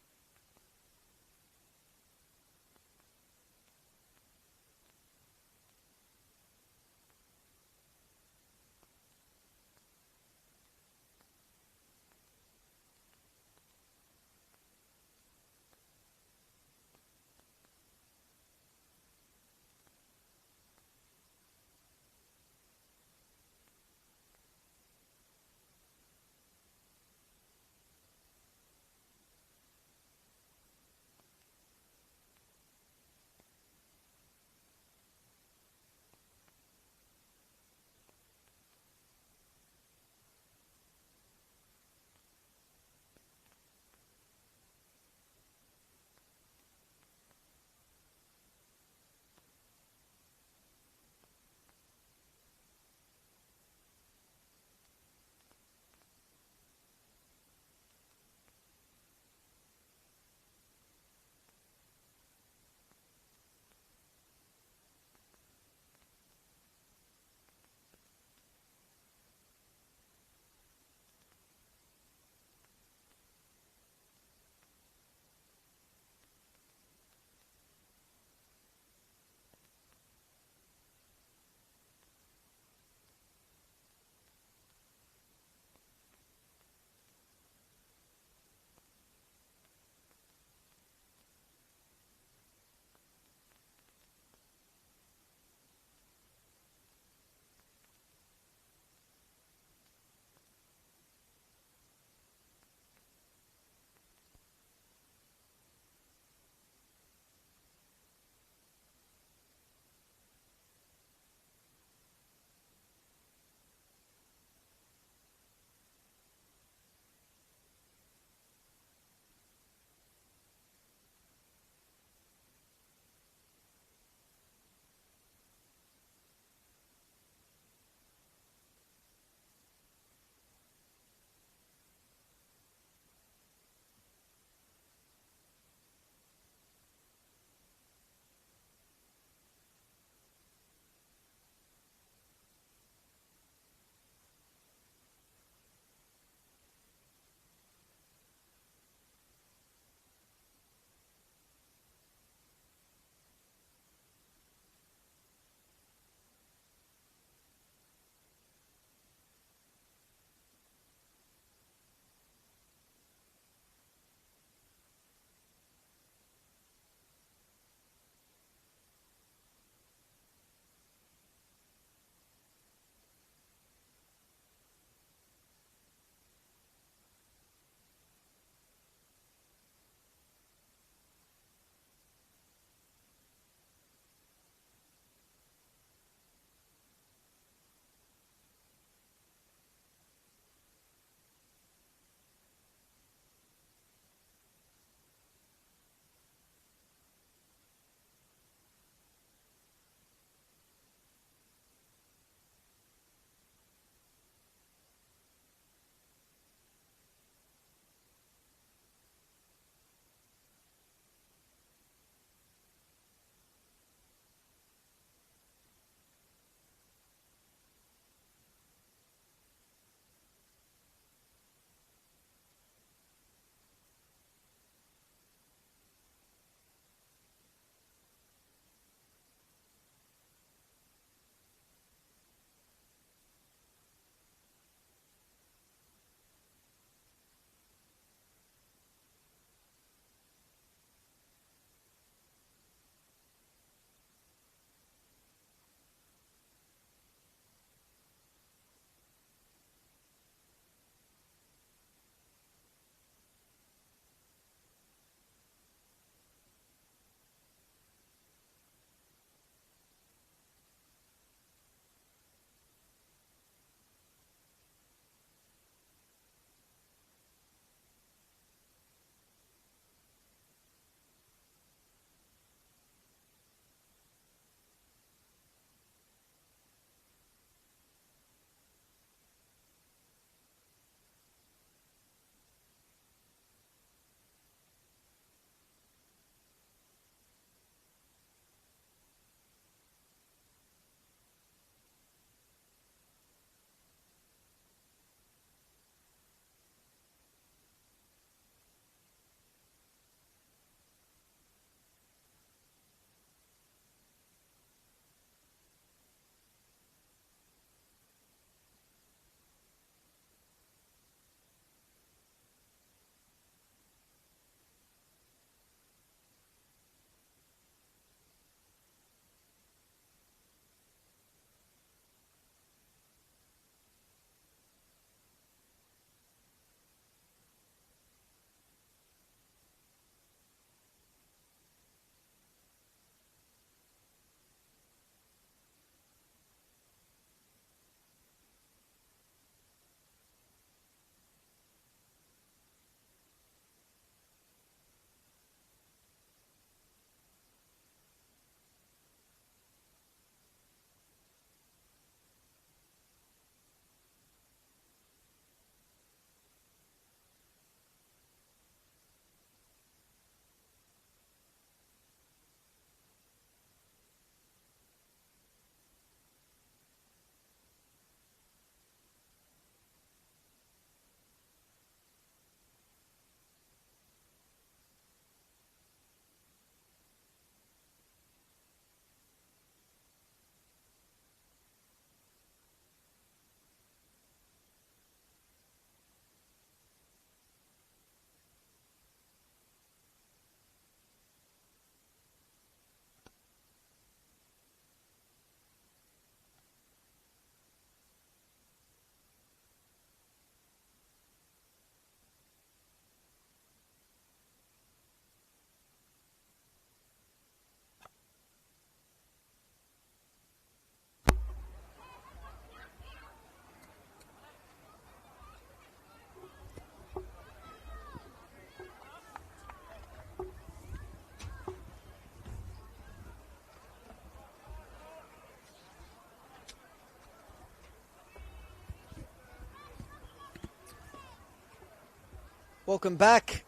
Welcome back.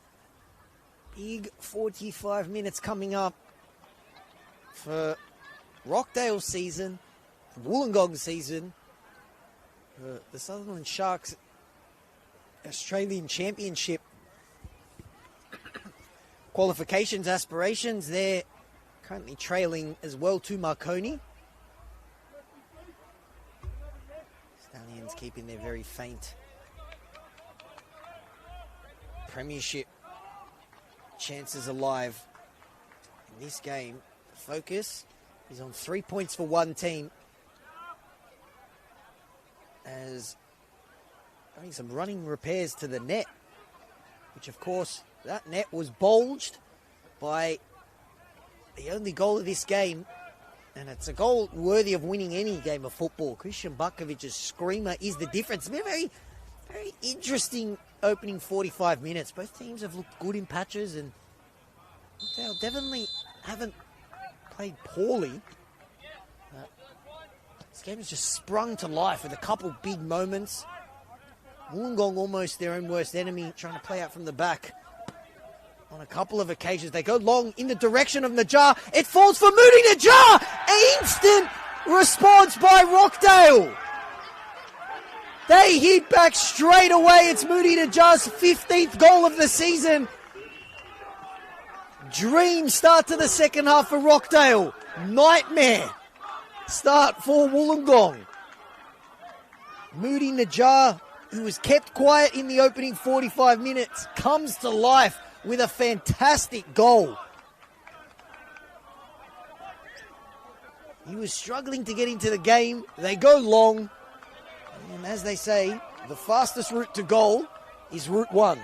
Big 45 minutes coming up for Rockdale season, Wollongong season, the Sutherland Sharks Australian Championship qualifications aspirations. They're currently trailing as well to Marconi. Stallions keeping their very faint premiership chances alive. In this game, the focus is on 3 points for one team, as doing some running repairs to the net, which of course that net was bulged by the only goal of this game, and it's a goal worthy of winning any game of football. Christian Bukovic's screamer is the difference. It's been a very, very interesting opening 45 minutes. Both teams have looked good in patches, and they definitely haven't played poorly. This game has just sprung to life with a couple big moments. Wollongong almost their own worst enemy, trying to play out from the back on a couple of occasions. They go long in the direction of Najjar. It falls for Moody Najjar! Instant response by Rockdale. They hit back straight away. It's Moody Najjar's 15th goal of the season. Dream start to the second half for Rockdale. Nightmare start for Wollongong. Moody Najjar, who was kept quiet in the opening 45 minutes, comes to life with a fantastic goal. He was struggling to get into the game. They go long. And as they say, the fastest route to goal is Route 1.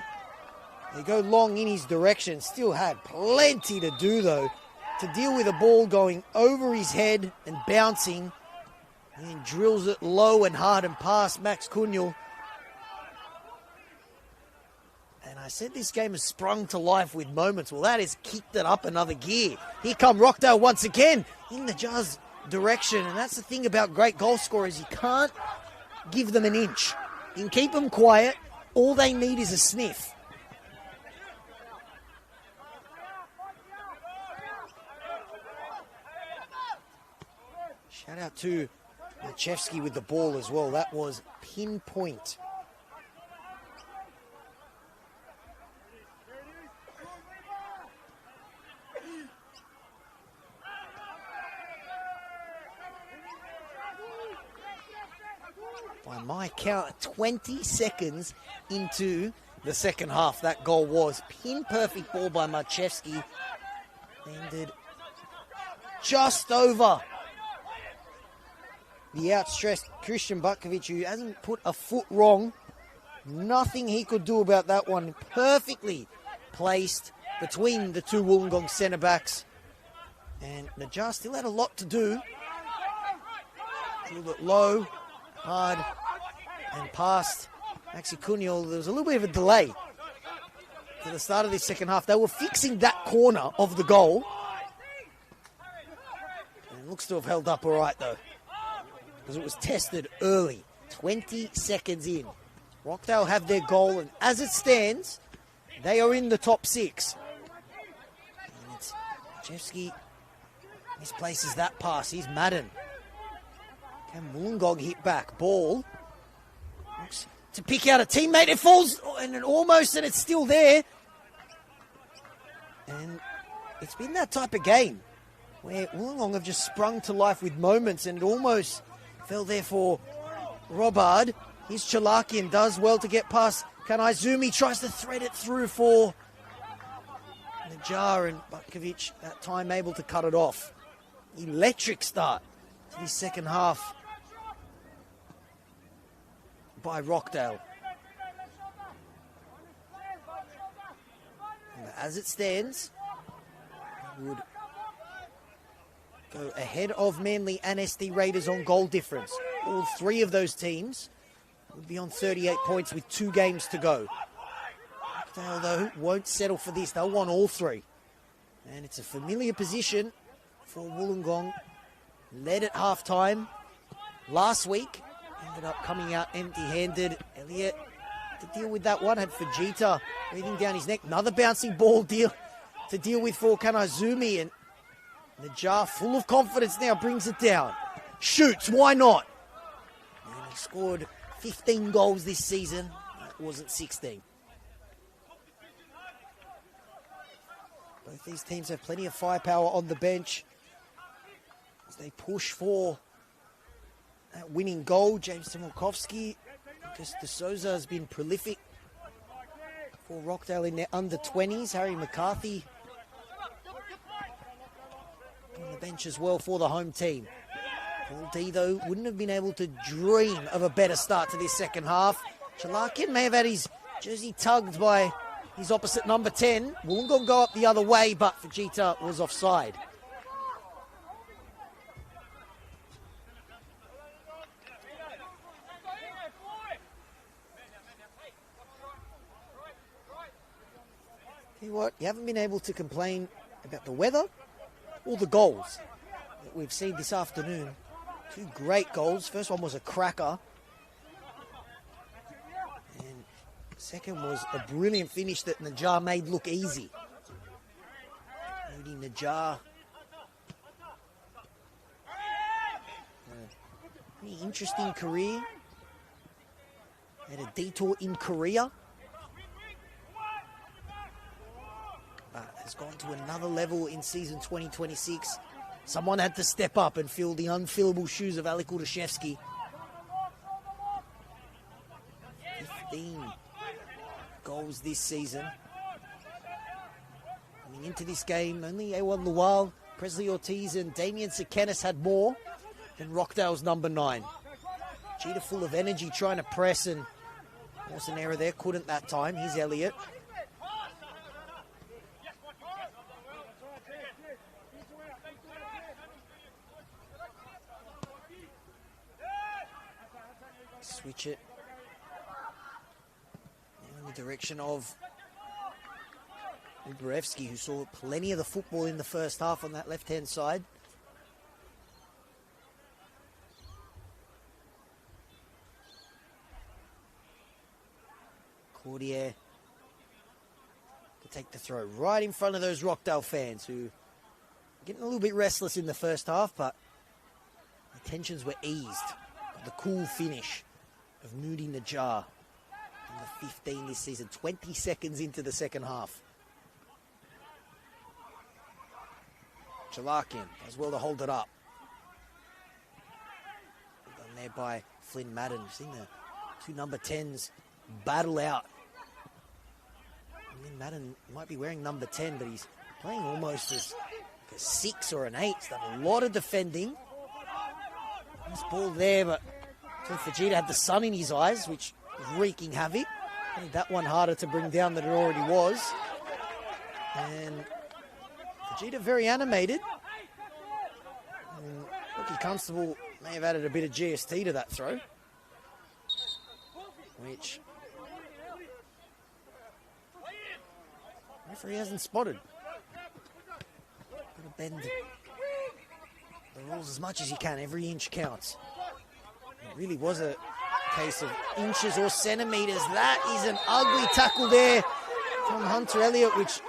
They go long in his direction. Still had plenty to do, though, to deal with a ball going over his head and bouncing. And then drills it low and hard and past Max Kunyal. And I said this game has sprung to life with moments. Well, that has kicked it up another gear. Here come Rockdale once again in the Jazz direction. And that's the thing about great goal scorers. You can't give them an inch. You can keep them quiet. All they need is a sniff. Shout out to Machevsky with the ball as well. That was pinpoint. By my count, 20 seconds into the second half, that goal was. Pin perfect ball by Machevsky. Landed just over the outstretched Christian Bukovic, who hasn't put a foot wrong. Nothing he could do about that one. Perfectly placed between the two Wollongong centre-backs. And Najjar still had a lot to do. Drilled it low, hard, and past Maxi Kunyal. There was a little bit of a delay to the start of this second half. They were fixing that corner of the goal. And it looks to have held up all right, though, because it was tested early, 20 seconds in. Rockdale have their goal, and as it stands, they are in the top six. And it's Jeffsky misplaces that pass. He's Madden. Can Wollongong hit back? Ball. Looks to pick out a teammate. It falls, and it's still there. And it's been that type of game where Wollongong have just sprung to life with moments, and it almost fell there for Robard. His Chalakian does well to get past Kanaizumi, tries to thread it through for Najjar, and Bukovic that time able to cut it off. Electric start to this second half by Rockdale. And as it stands, would go ahead of Manly and SD Raiders on goal difference. All three of those teams would be on 38 points with 2 games to go. Rockdale, though, won't settle for this. They'll want all 3. And it's a familiar position for Wollongong. Led at halftime last week. Ended up coming out empty-handed. Elliott to deal with that one. Had Fujita breathing down his neck. Another bouncing ball to deal with for Kanazumi. And Najjar, full of confidence now, brings it down. Shoots, why not? And he scored 15 goals this season. That wasn't 16. Both these teams have plenty of firepower on the bench as they push for that winning goal. James Timurkovsky, Lucas De Souza has been prolific for Rockdale in their under-20s. Harry McCarthy on the bench as well for the home team. Paul D, though, wouldn't have been able to dream of a better start to this second half. Chalakin may have had his jersey tugged by his opposite number 10. Wollongong go up the other way, but Fujita was offside. Tell you what, you haven't been able to complain about the weather or the goals that we've seen this afternoon. Two great goals. First one was a cracker. And second was a brilliant finish that Najjar made look easy. Rudy Najjar. Pretty interesting career. Had a detour in Korea. But has gone to another level in season 2026. Someone had to step up and fill the unfillable shoes of Alek Udashevsky. 15 goals this season. Coming into this game, only A1 Lual, Presley Ortiz and Damien Sekenis had more than Rockdale's number 9. Cheetah full of energy, trying to press, and was an error there, couldn't that time. Here's Elliott. Switch it in the direction of Uberevsky, who saw plenty of the football in the first half on that left-hand side. Cordier to take the throw right in front of those Rockdale fans who were getting a little bit restless in the first half, but the tensions were eased. The cool finish of Moody Najjar, number 15 this season, 20 seconds into the second half. Chalakin as well to hold it up. Done there by Flynn Madden. You've seen the two number 10s battle out. Flynn Madden might be wearing number 10, but he's playing almost as like a 6 or an 8. He's done a lot of defending. Nice ball there, but Fujita had the sun in his eyes, which was wreaking havoc. Made that one harder to bring down than it already was. And Fujita very animated. And Rookie Constable may have added a bit of GST to that throw, which the referee hasn't spotted. Got to bend the rules as much as you can. Every inch counts. It really was a case of inches or centimetres. That is an ugly tackle there from Hunter Elliott, which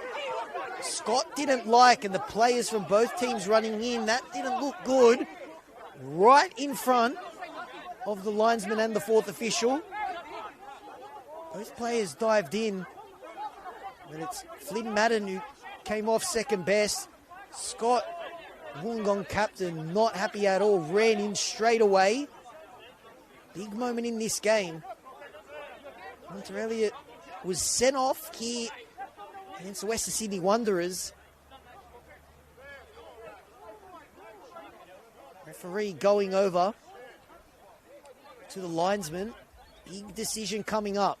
Scott didn't like, and the players from both teams running in. That didn't look good. Right in front of the linesman and the fourth official. Both players dived in, but it's Flynn Madden who came off second best. Scott, Wollongong captain, not happy at all, ran in straight away. Big moment in this game. Hunter Elliott was sent off here against the Western Sydney Wanderers. Referee going over to the linesman. Big decision coming up.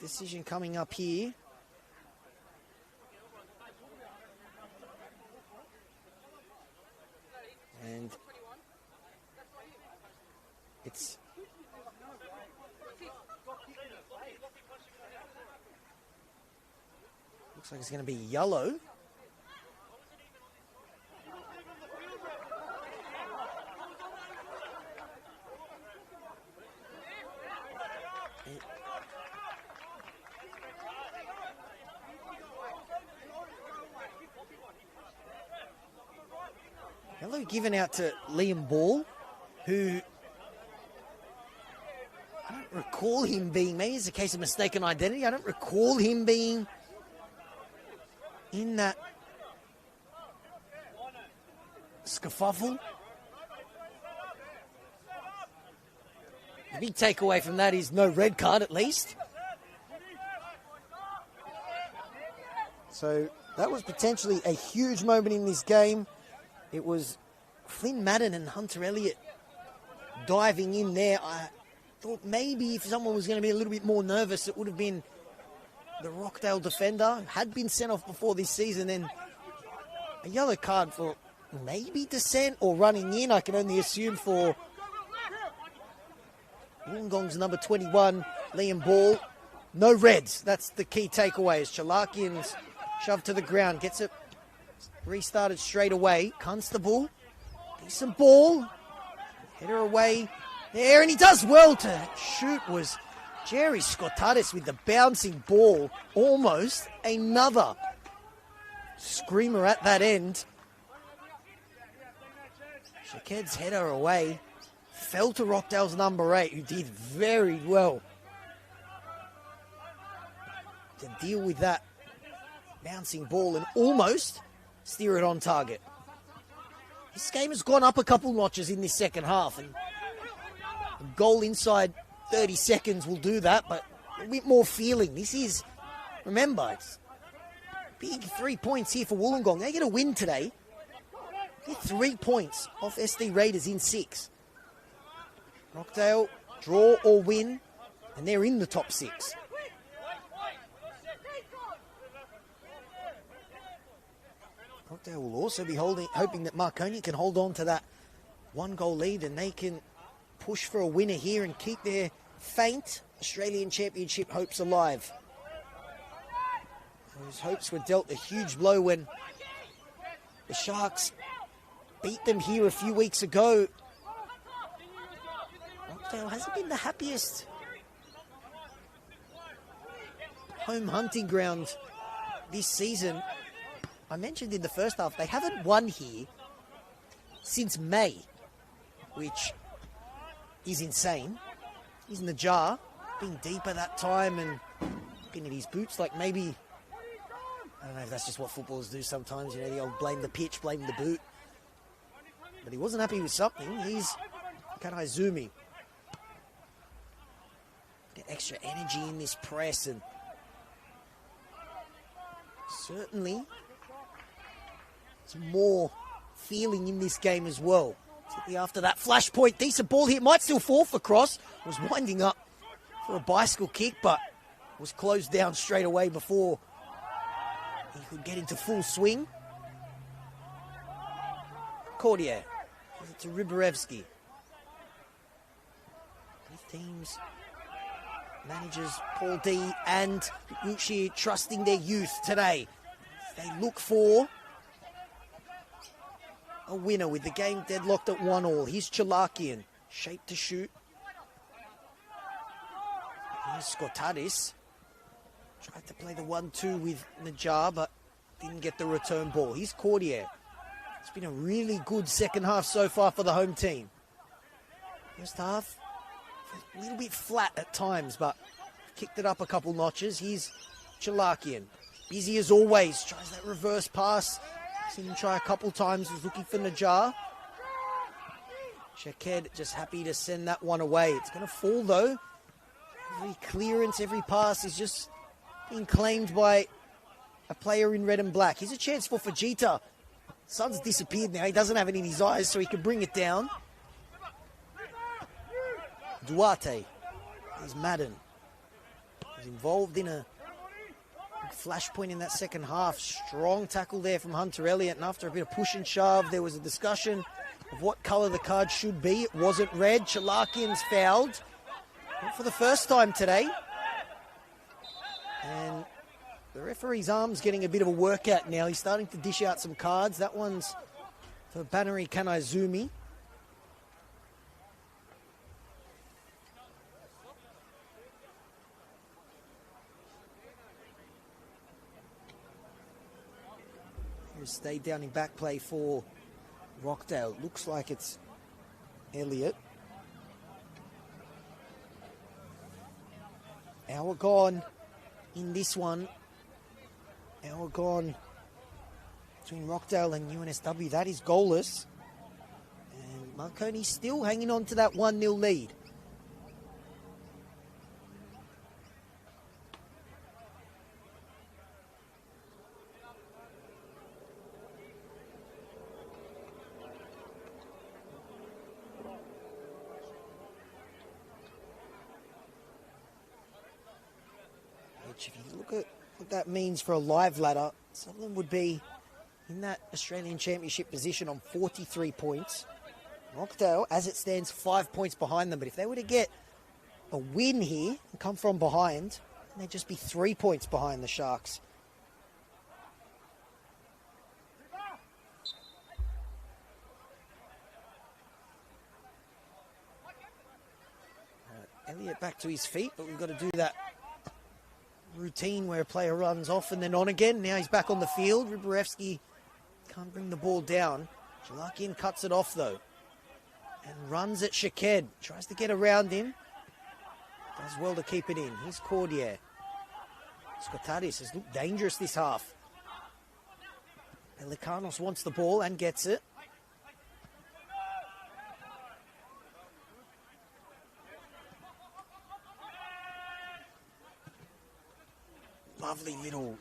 Decision coming up here. And it's Looks like it's going to be yellow. Yellow given out to Liam Ball, who I don't recall him being, maybe it's a case of mistaken identity, I don't recall him being in that scuffle. The big takeaway from that is no red card at least. So that was potentially a huge moment in this game. It was Flynn Madden and Hunter Elliott diving in there. I thought maybe if someone was going to be a little bit more nervous, it would have been the Rockdale defender. Had been sent off before this season, and a yellow card for maybe dissent or running in. I can only assume for Wollongong's number 21, Liam Ball. No reds. That's the key takeaway. As Chalakian's shoved to the ground, gets it restarted straight away. Constable, decent ball. Header away there, and he does well to shoot. Was Jerry Scottadis with the bouncing ball. Almost another screamer at that end. Shaked's header away. Fell to Rockdale's number 8, who did very well to deal with that bouncing ball and almost steer it on target. This game has gone up a couple notches in this second half, and a goal inside 30 seconds will do that, but a bit more feeling. This is, remember, it's big 3 points here for Wollongong. They get a win today. They're 3 points off SD Raiders in 6. Rockdale, draw or win, and they're in the top 6. Rockdale will also be hoping that Marconi can hold on to that 1-goal lead, and they can push for a winner here and keep their faint Australian Championship hopes alive. Those hopes were dealt a huge blow when the Sharks beat them here a few weeks ago. Rockdale hasn't been the happiest home hunting ground this season. I mentioned in the first half, they haven't won here since May, which is insane. He's in the jar, being deeper that time and looking at his boots like maybe, I don't know if that's just what footballers do sometimes, you know, the old blame the pitch, blame the boot. But he wasn't happy with something. He's Kanai Zumi. Get extra energy in this press, and certainly some more feeling in this game as well. Particularly after that flashpoint, decent ball here, might still fall for Cross. Was winding up for a bicycle kick, but was closed down straight away before he could get into full swing. Cordier, to Riborevsky. Both teams, managers Paul D and Uchi trusting their youth today. They look for a winner with the game deadlocked at 1-1. Here's Chalakian, shaped to shoot. Here's Scottadis. Tried to play the 1-2 with Najjar, but didn't get the return ball. Here's Cordier. It's been a really good second half so far for the home team. First half, a little bit flat at times, but kicked it up a couple notches. Here's Chalakian. Busy as always. Tries that reverse pass. Seen him try a couple times. Was looking for Najjar. Shaked just happy to send that one away. It's going to fall though. Every clearance, every pass is just being claimed by a player in red and black. Here's a chance for Fajita. Sun's disappeared now. He doesn't have it in his eyes, so he can bring it down. Duarte is Madden. He's involved in a flashpoint in that second half. Strong tackle there from Hunter Elliott, and after a bit of push and shove, there was a discussion of what colour the card should be. It wasn't red. Chalakian's fouled. Not for the first time today. And The referee's arm's getting a bit of a workout now. He's starting to dish out some cards. That one's for Banari Kanaizumi. Here's stayed down in back play for Rockdale. Looks like it's Elliott. Hour gone in this one. Hour gone between Rockdale and UNSW. That is goalless. And Marconi's still hanging on to that 1-0 lead. If you look at what that means for a live ladder, Sutherland would be in that Australian Championship position on 43 points. Rockdale, as it stands, 5 points behind them. But if they were to get a win here and come from behind, they'd just be 3 points behind the Sharks. Elliott back to his feet, but we've got to do that routine where a player runs off and then on again. Now he's back on the field. Rybarewski can't bring the ball down. Jalakian cuts it off though and runs at Shaked. Tries to get around him. Does well to keep it in. Here's Cordier. Skotadis has looked dangerous this half. Pelikanos wants the ball and gets it. Lovely little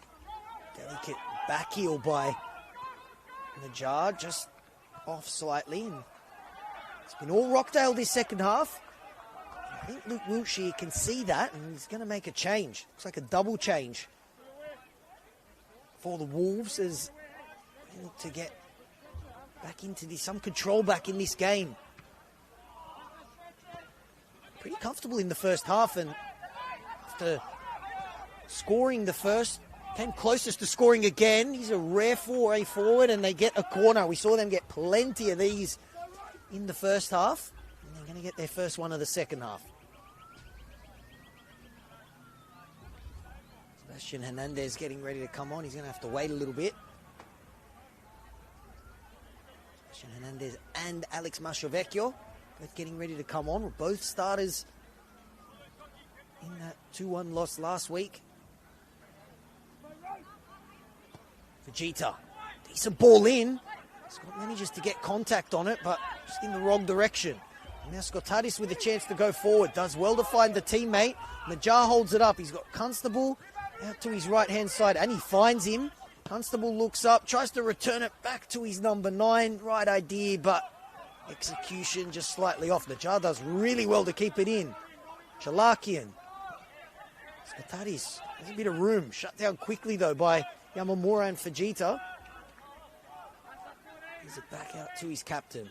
delicate back heel by Najjar, just off slightly. And it's been all Rockdale this second half. I think Luke Wiltshire can see that and he's going to make a change. Looks like a double change for the Wolves as they look to get back into some control back in this game. Pretty comfortable in the first half, and after scoring the first, came closest to scoring again. He's a rare 4A forward and they get a corner. We saw them get plenty of these in the first half. And they're going to get their first one of the second half. Sebastian Hernandez getting ready to come on. He's going to have to wait a little bit. Sebastian Hernandez and Alex Mashovecchio both getting ready to come on. We're both starters in that 2-1 loss last week. Vegeta, decent ball in. Scott manages to get contact on it, but just in the wrong direction. And now Skotadis with a chance to go forward. Does well to find the teammate. Najjar holds it up. He's got Constable out to his right-hand side, and he finds him. Constable looks up, tries to return it back to his number 9. Right idea, but execution just slightly off. Najjar does really well to keep it in. Chalakian. Skotadis has a bit of room. Shut down quickly, though, by Yamamura and Fujita. Gives it back out to his captain.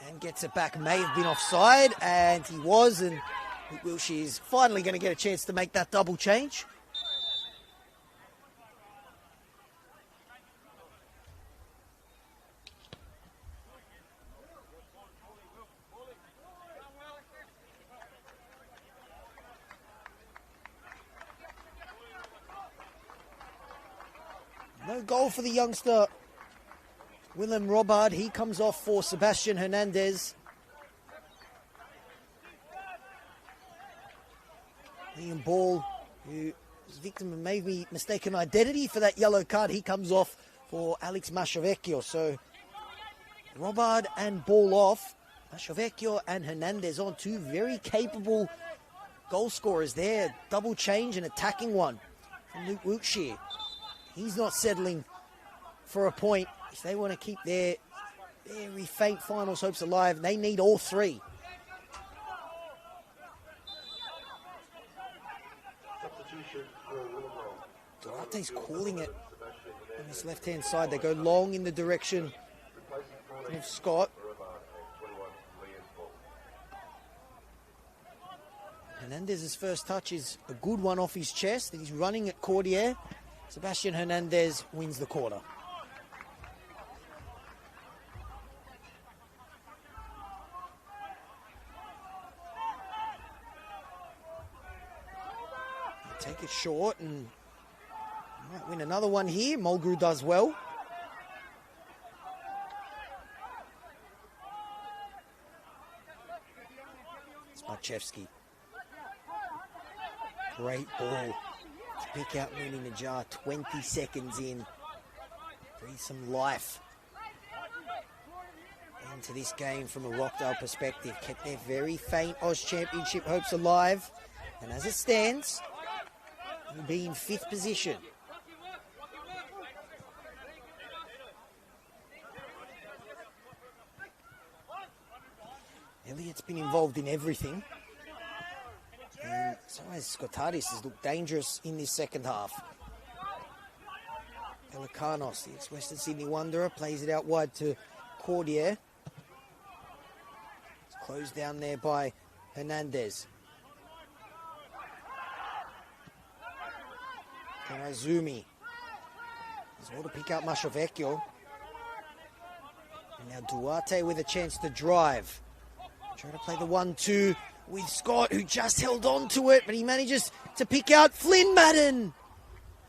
And gets it back. May have been offside, and he was. And Wilshire's finally going to get a chance to make that double change. No goal for the youngster, Willem Robard. He comes off for Sebastian Hernandez. Liam Ball, who was victim of maybe mistaken identity for that yellow card, he comes off for Alex Mashovecchio. So Robard and Ball off. Mashovecchio and Hernandez on, two very capable goal scorers there. Double change and attacking one from Luke Wiltshire. He's not settling for a point. If they want to keep their very faint finals hopes alive, they need all three. Durate's calling it on his left-hand side. They go long in the direction of Scott. Hernandez's first touch is a good one off his chest. He's running at Cordier. Sebastian Hernandez wins the quarter. Take it short and might win another one here. Mulgrew does well. Smarchevsky. Great ball to pick out Mooney Najjar. 20 seconds in. Breathe some life into this game from a Rockdale perspective. Kept their very faint Oz Championship hopes alive. And as it stands, will be in 5th position. Elliott's been involved in everything. And so has Skotadis has looked dangerous in this second half. Pelikanos, the ex-Western Sydney Wanderer, plays it out wide to Cordier. It's closed down there by Hernandez. Kanazumi. As well to pick out Mashovecchio. And now Duarte with a chance to drive. Trying to play the 1-2 with Scott, who just held on to it, but he manages to pick out Flynn Madden.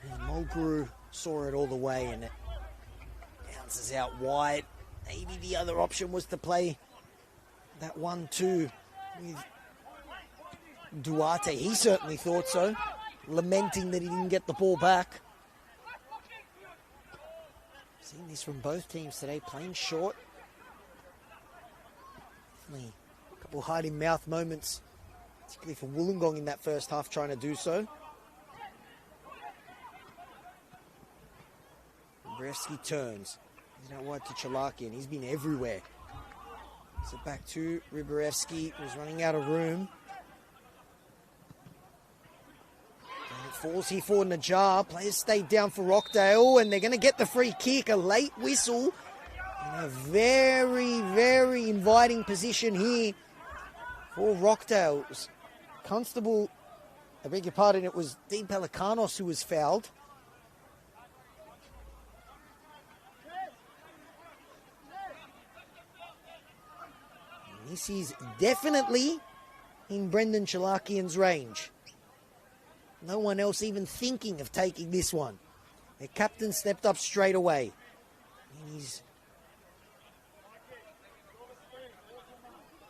And Mulgrew saw it all the way, and it bounces out wide. Maybe the other option was to play that 1-2 with Duarte. He certainly thought so, lamenting that he didn't get the ball back. Seen this from both teams today, playing short. Definitely a couple hide-in-mouth moments, particularly for Wollongong in that first half, trying to do so. Brevsky turns. He's out wide to Chalakian. He's been everywhere. So back to Riberevsky, who's running out of room. And it falls here for Najjar. Players stayed down for Rockdale, and they're going to get the free kick. A late whistle. In a very, very inviting position here for Rockdale. It was Constable, I beg your pardon, it was Dean Pelikanos who was fouled. This is definitely in Brendan Chalakian's range. No one else even thinking of taking this one. The captain stepped up straight away. He's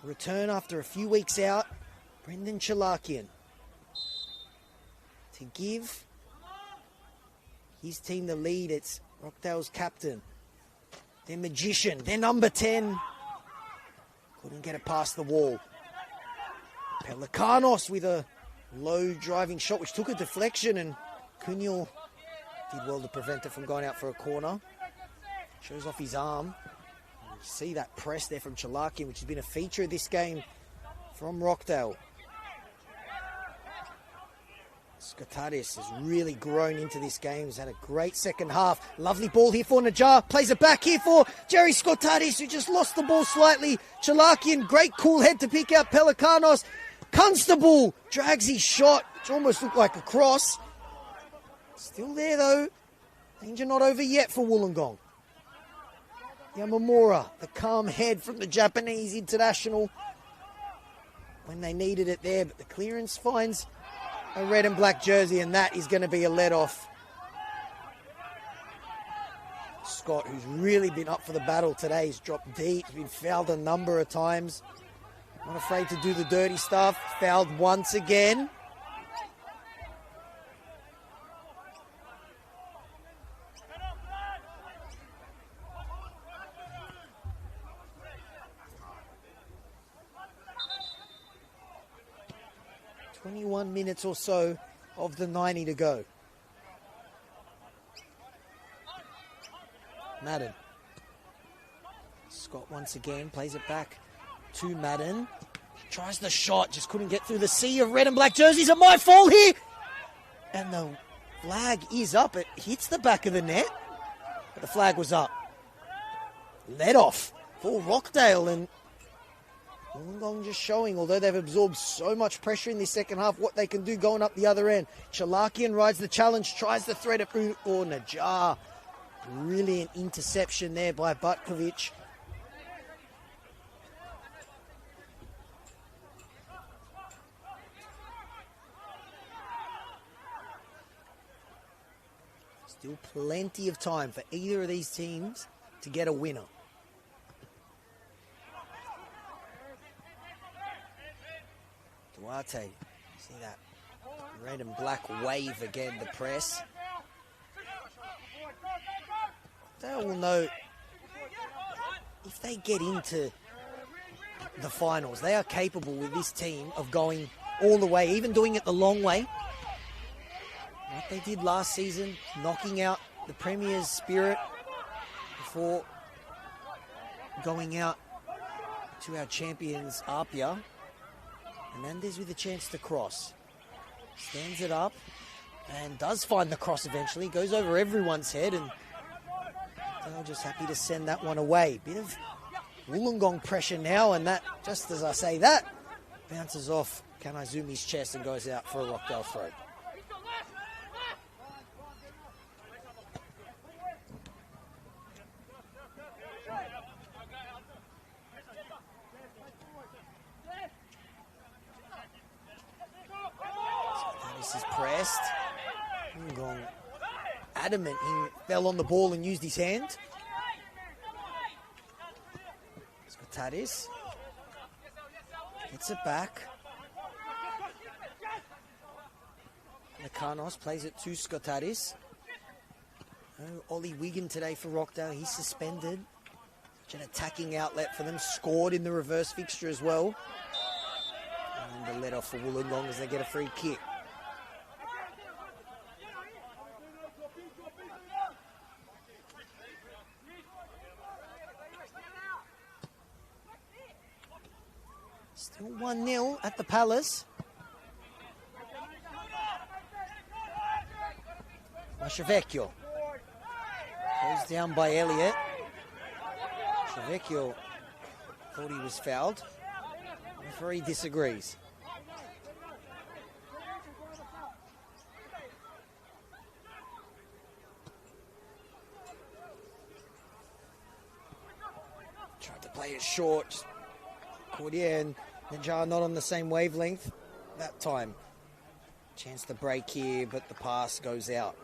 return after a few weeks out. Brendan Chalakian to give his team the lead. It's Rockdale's captain, their magician, their number 10. Couldn't get it past the wall. Pelikanos with a low driving shot, which took a deflection, and Cunil did well to prevent it from going out for a corner. Shows off his arm. You see that press there from Chalakian, which has been a feature of this game from Rockdale. Skotadis has really grown into this game. He's had a great second half. Lovely ball here for Najjar. Plays it back here for Jerry Skotadis, who just lost the ball slightly. Chalakian, great cool head to pick out Pelikanos. Constable drags his shot, which almost looked like a cross. Still there though. Danger not over yet for Wollongong. Yamamura, the calm head from the Japanese international when they needed it there, but the clearance finds a red and black jersey, and that is going to be a let-off. Scott, who's really been up for the battle today, he's dropped deep, he's been fouled a number of times. Not afraid to do the dirty stuff. Fouled once again. .21 minutes or so of the 90 to go. Madden. Scott once again plays it back to Madden. Tries the shot, just couldn't get through the sea of red and black jerseys. It might fall here. And the flag is up. It hits the back of the net, but the flag was up. Let off for Rockdale, and Wollongong just showing, although they've absorbed so much pressure in this second half, what they can do going up the other end. Chalakian rides the challenge, tries the thread at Najar. Brilliant interception there by Butkovic. Still plenty of time for either of these teams to get a winner. Duarte, see that red and black wave again, the press. They will know if they get into the finals, they are capable with this team of going all the way, even doing it the long way. Like they did last season, knocking out the Premier's Spirit before going out to our champions, Apia. Hernandez with a chance to cross. Stands it up and does find the cross eventually. Goes over everyone's head and they're just happy to send that one away. Bit of Wollongong pressure now, and that, just as I say that, bounces off Kanaizumi's chest and goes out for a Rockdale throw. This is pressed. Wollongong adamant he fell on the ball and used his hand. Skotadis gets it back. Nakanos plays it to Skotadis. Oh, Ollie Wigan today for Rockdale. He's suspended. Such an attacking outlet for them. Scored in the reverse fixture as well. And the let off for Wollongong as they get a free kick. Still 1-0 at the Palace. Mashavecchio goes down by Elliott. Mashavecchio thought he was fouled. Referee disagrees. Tried to play it short. Cordier and Najar not on the same wavelength that time. Chance to break here, but the pass goes out.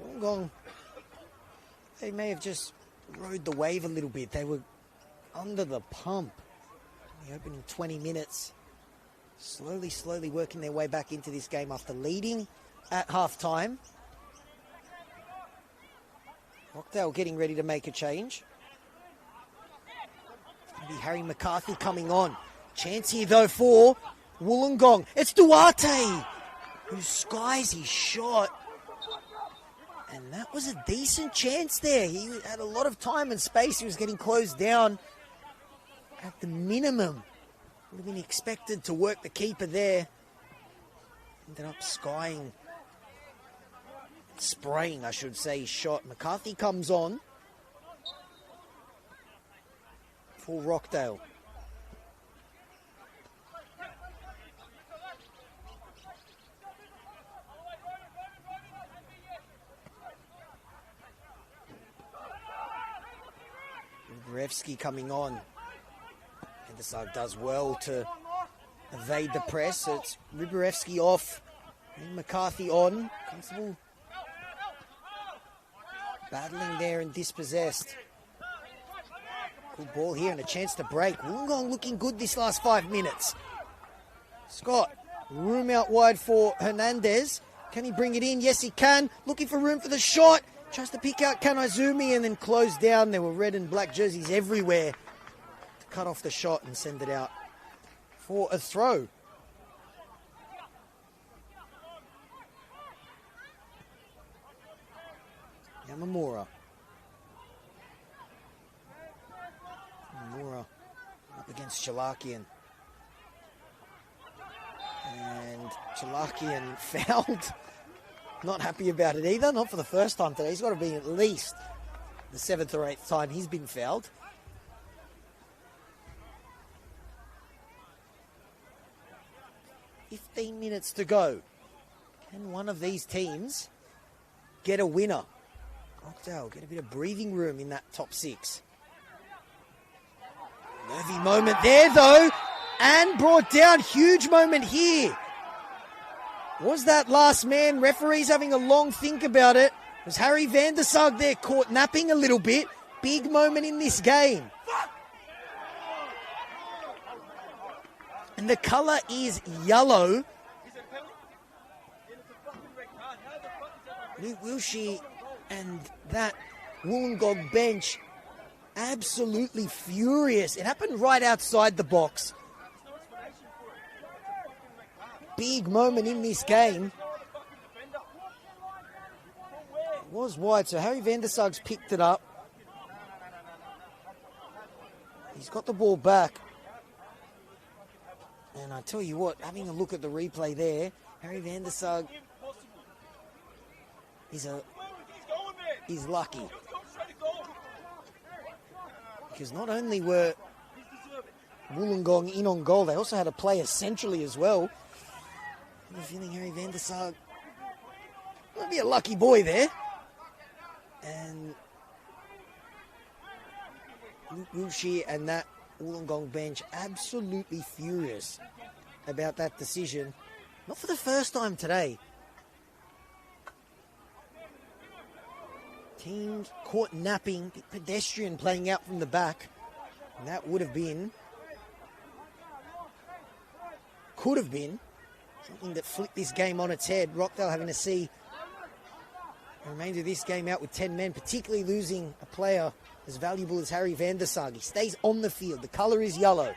Wollongong, they may have just rode the wave a little bit. They were under the pump in the opening 20 minutes. Slowly working their way back into this game after leading at half-time. Rockdale getting ready to make a change. It's going to be Harry McCarthy coming on. Chance here, though, for Wollongong. It's Duarte who skies his shot. And that was a decent chance there. He had a lot of time and space. He was getting closed down at the minimum. Would have been expected to work the keeper there. Ended up spraying, I should say, his shot. McCarthy comes on for Rockdale. Riberevsky coming on. Hendesag does well to evade the press. So it's Riberevsky off. And McCarthy on. Constable battling there and dispossessed. Good ball here and a chance to break. Wollongong looking good this last 5 minutes. Scott, room out wide for Hernandez. Can he bring it in? Yes, he can. Looking for room for the shot. Tries to pick out Kanaizumi and then close down. There were red and black jerseys everywhere to cut off the shot and send it out for a throw. Yamamura. Yamamura up against Chalakian. And Chalakian fouled. Not happy about it either, not for the first time today. He's got to be at least the 7th or 8th time he's been fouled. 15 minutes to go. Can one of these teams get a winner? Rockdale get a bit of breathing room in that top 6. Nervy moment there, though, and brought down. Huge moment here. Was that last man? Referee's having a long think about it. Was Harry van der Sag there caught napping a little bit? Big moment in this game. And the colour is yellow. Luke Wilshire and that Wollongong bench absolutely furious. It happened right outside the box. Big moment in this game. It was wide, so Harry van der Sag's picked it up. He's got the ball back. And I tell you what, having a look at the replay there, Harry van der Sag is lucky. Because not only were Wollongong in on goal, they also had a player centrally as well. I have a feeling Harry van der Sag might be a lucky boy there. And Luke Wilshire and that Wollongong bench absolutely furious about that decision. Not for the first time today. Teams caught napping, pedestrian playing out from the back. And that could have been something that flipped this game on its head. Rockdale having to see the remainder of this game out with 10 men, particularly losing a player as valuable as Harry van der Sag. He stays on the field. The colour is yellow.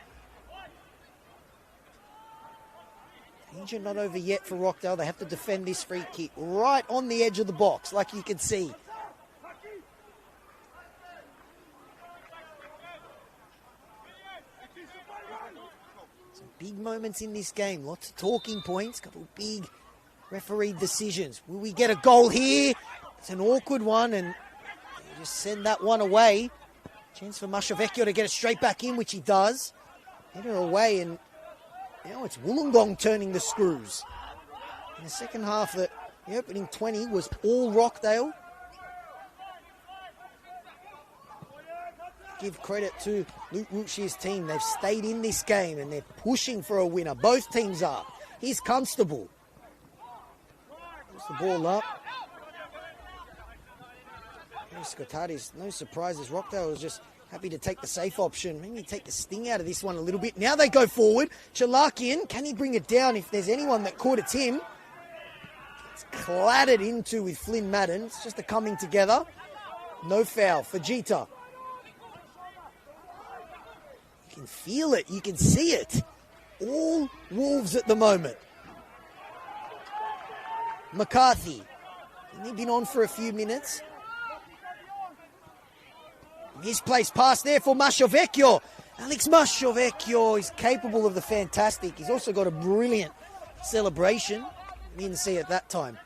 Danger not over yet for Rockdale. They have to defend this free kick right on the edge of the box, like you can see. Some big moments in this game. Lots of talking points. Couple of big referee decisions. Will we get a goal here? It's an awkward one, and they just send that one away. Chance for Mashovecchio to get it straight back in, which he does. Head her away, and now it's Wollongong turning the screws. In the second half, the opening 20 was all Rockdale. Give credit to Luke Wilshire's team. They've stayed in this game, and they're pushing for a winner. Both teams are. Here's Constable. Puts the ball up. Scottati's, no surprises. Rockdale was just happy to take the safe option. Maybe take the sting out of this one a little bit. Now they go forward. Chalakian, can he bring it down? If there's anyone that caught, it's him. It's clattered into with Flynn Madden. It's just a coming together. No foul. Fajita. You can feel it. You can see it. All Wolves at the moment. McCarthy. He's been on for a few minutes. Misplaced pass there for Mashovecchio. Alex Mashovecchio is capable of the fantastic. He's also got a brilliant celebration. We didn't see it that time.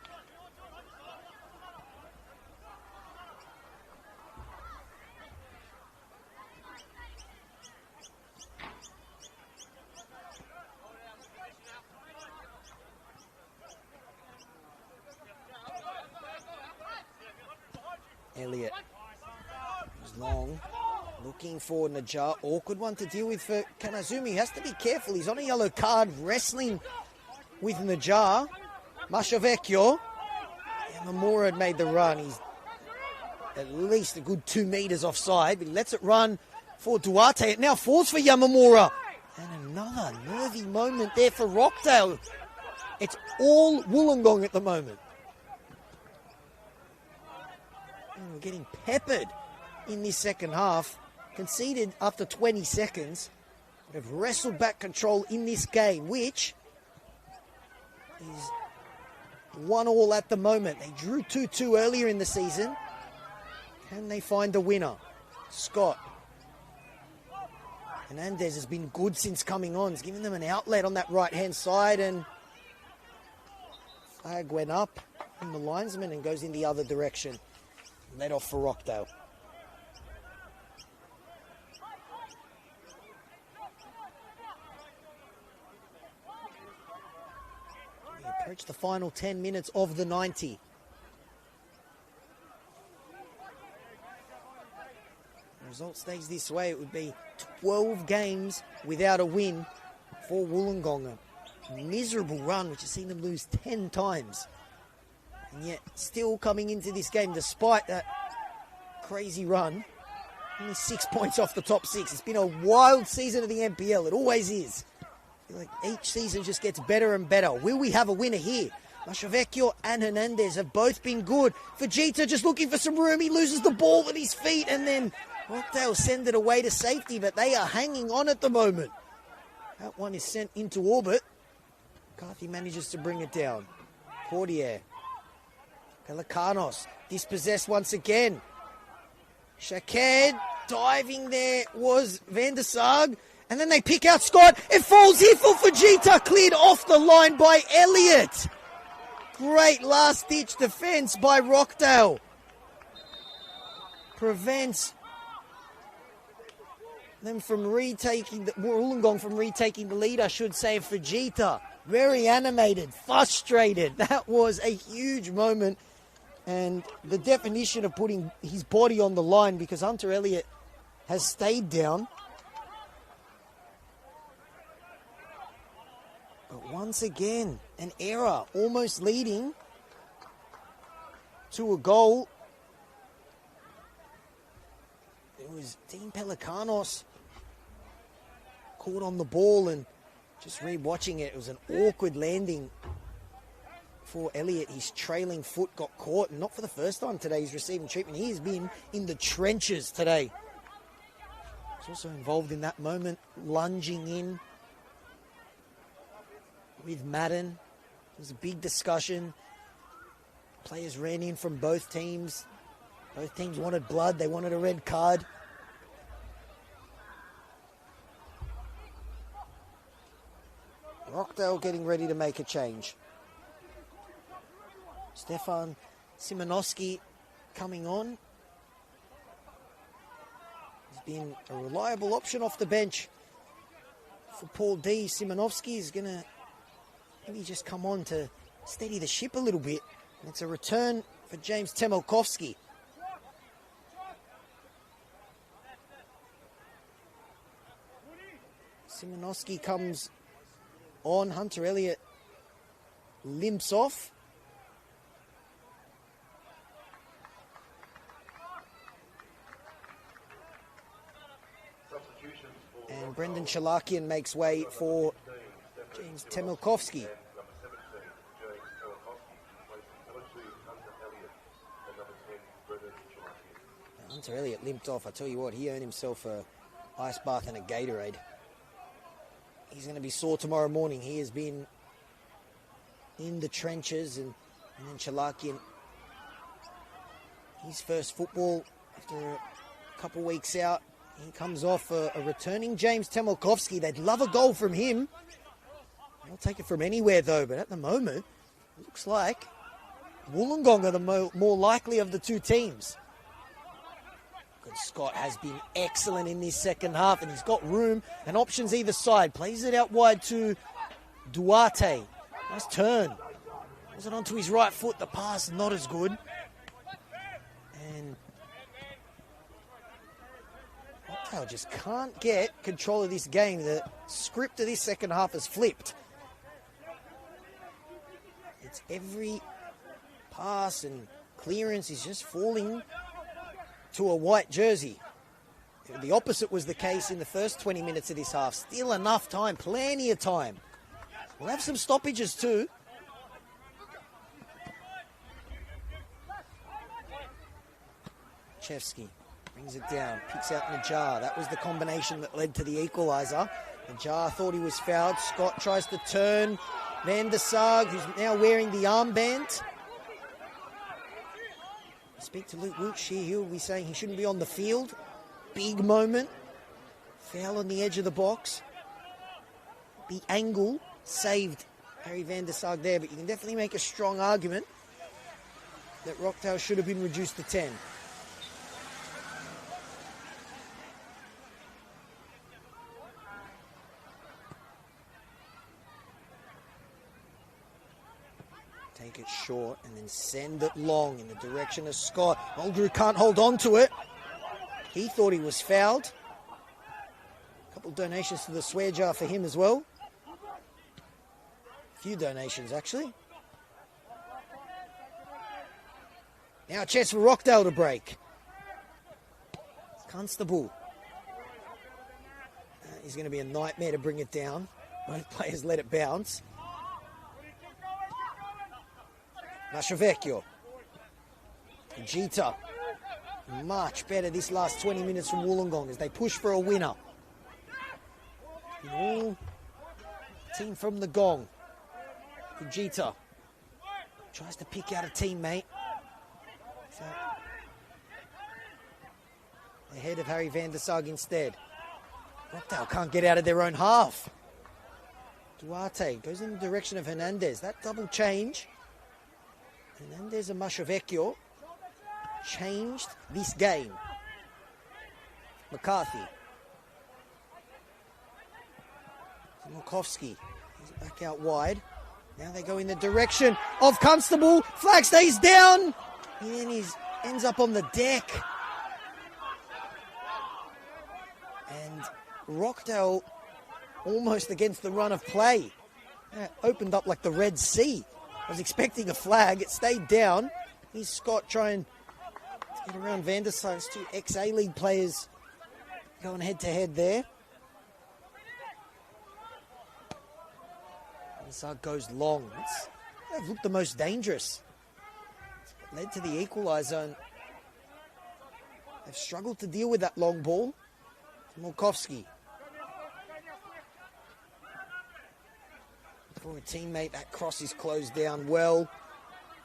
Elliott. Long, looking for Najjar. Awkward one to deal with for Kanazumi. He has to be careful. He's on a yellow card, wrestling with Najjar. Mashovecchio. Yamamura had made the run. He's at least a good 2 meters offside, but he lets it run for Duarte. It now falls for Yamamura. And another nervy moment there for Rockdale. It's all Wollongong at the moment. And we're getting peppered in this second half. Conceded after 20 seconds. But have wrestled back control in this game, which is 1-1 at the moment. They drew 2-2 earlier in the season. Can they find the winner? Scott. Hernandez has been good since coming on. He's giving them an outlet on that right-hand side, and flag went up from the linesman and goes in the other direction. Let off for Rockdale. the final 10 minutes of the 90. The result stays this way, it would be 12 games without a win for Wollongong. A miserable run, which has seen them lose 10 times. And yet, still coming into this game, despite that crazy run, only 6 points off the top 6. It's been a wild season of the NPL. It always is. I feel like each season just gets better and better. Will we have a winner here? Mashavecchio and Hernandez have both been good. Fujita just looking for some room. He loses the ball at his feet, and then Rockdale send it away to safety, but they are hanging on at the moment. That one is sent into orbit. McCarthy manages to bring it down. Cordier. Pelicanos dispossessed once again. Shaked diving there was Van der Sar. And then they pick out Scott. It falls here for Fujita. Cleared off the line by Elliott. Great last-ditch defence by Rockdale. Prevents them from retaking, Wollongong from retaking the lead, I should say. Fujita, very animated, frustrated. That was a huge moment. And the definition of putting his body on the line, because Hunter Elliott has stayed down. But once again, an error, almost leading to a goal. It was Dean Pelicanos caught on the ball, and just re-watching it, it was an awkward landing for Elliott. His trailing foot got caught, and not for the first time today he's receiving treatment. He has been in the trenches today. He's also involved in that moment, lunging in with Madden. It was a big discussion. Players ran in from both teams. Both teams wanted blood. They wanted a red card. Rockdale getting ready to make a change. Stefan Simonovsky coming on. He's been a reliable option off the bench for Paul D. Simonovsky is going to maybe just come on to steady the ship a little bit. And it's a return for James Temelkovsky. Simonovsky comes on. Hunter Elliott limps off. And Brendan Chalakian makes way for James Temelkovsky. Hunter Elliott limped off. I tell you what, he earned himself a ice bath and a Gatorade. He's going to be sore tomorrow morning. He has been in the trenches, and then Chalakian, his first football after a couple weeks out. He comes off a returning James Temelkovsky. They'd love a goal from him. They'll take it from anywhere, though. But at the moment, it looks like Wollongong are the more likely of the two teams. Good Scott has been excellent in this second half, and he's got room and options either side. Plays it out wide to Duarte. Nice turn. Was it onto his right foot? The pass not as good. And Rockdale just can't get control of this game. The script of this second half has flipped. It's every pass and clearance is just falling to a white jersey. The opposite was the case in the first 20 minutes of this half. Still enough time, plenty of time. We'll have some stoppages too. Chevsky brings it down, picks out Najjar. That was the combination that led to the equaliser. Najjar thought he was fouled. Scott tries to turn. Van der Sar, who's now wearing the armband. Speak to Luke Wiltsh here. He'll be saying he shouldn't be on the field. Big moment. Foul on the edge of the box. The angle saved Harry Van der Sar there, but you can definitely make a strong argument that Rockdale should have been reduced to 10. it short and then send it long in the direction of Scott. Mulgrew can't hold on to it. He thought he was fouled. A couple donations to the swear jar for him as well. A few donations, actually. Now a chance for Rockdale to break. Constable. He's going to be a nightmare to bring it down. Both players let it bounce. Mashavecchio. Jita. Much better this last 20 minutes from Wollongong as they push for a winner. Team from the Gong. Fujita tries to pick out a teammate. So, ahead of Harry van der Sag instead. Rockdale can't get out of their own half. Duarte goes in the direction of Hernandez. That double change. Hernandez and Mashavecchio changed this game. McCarthy. Milkovsky. He's back out wide. Now they go in the direction of Constable. Flag stays down. And then he ends up on the deck. And Rockdale almost against the run of play. Opened up like the Red Sea. I was expecting a flag. It stayed down. Here's Scott trying to get around Van der Sar. Two ex-A-League players going head-to-head there. Van der Sar goes long. They've looked the most dangerous. It's led to the equaliser. They've struggled to deal with that long ball. Milkovsky. For a teammate, that cross is closed down well.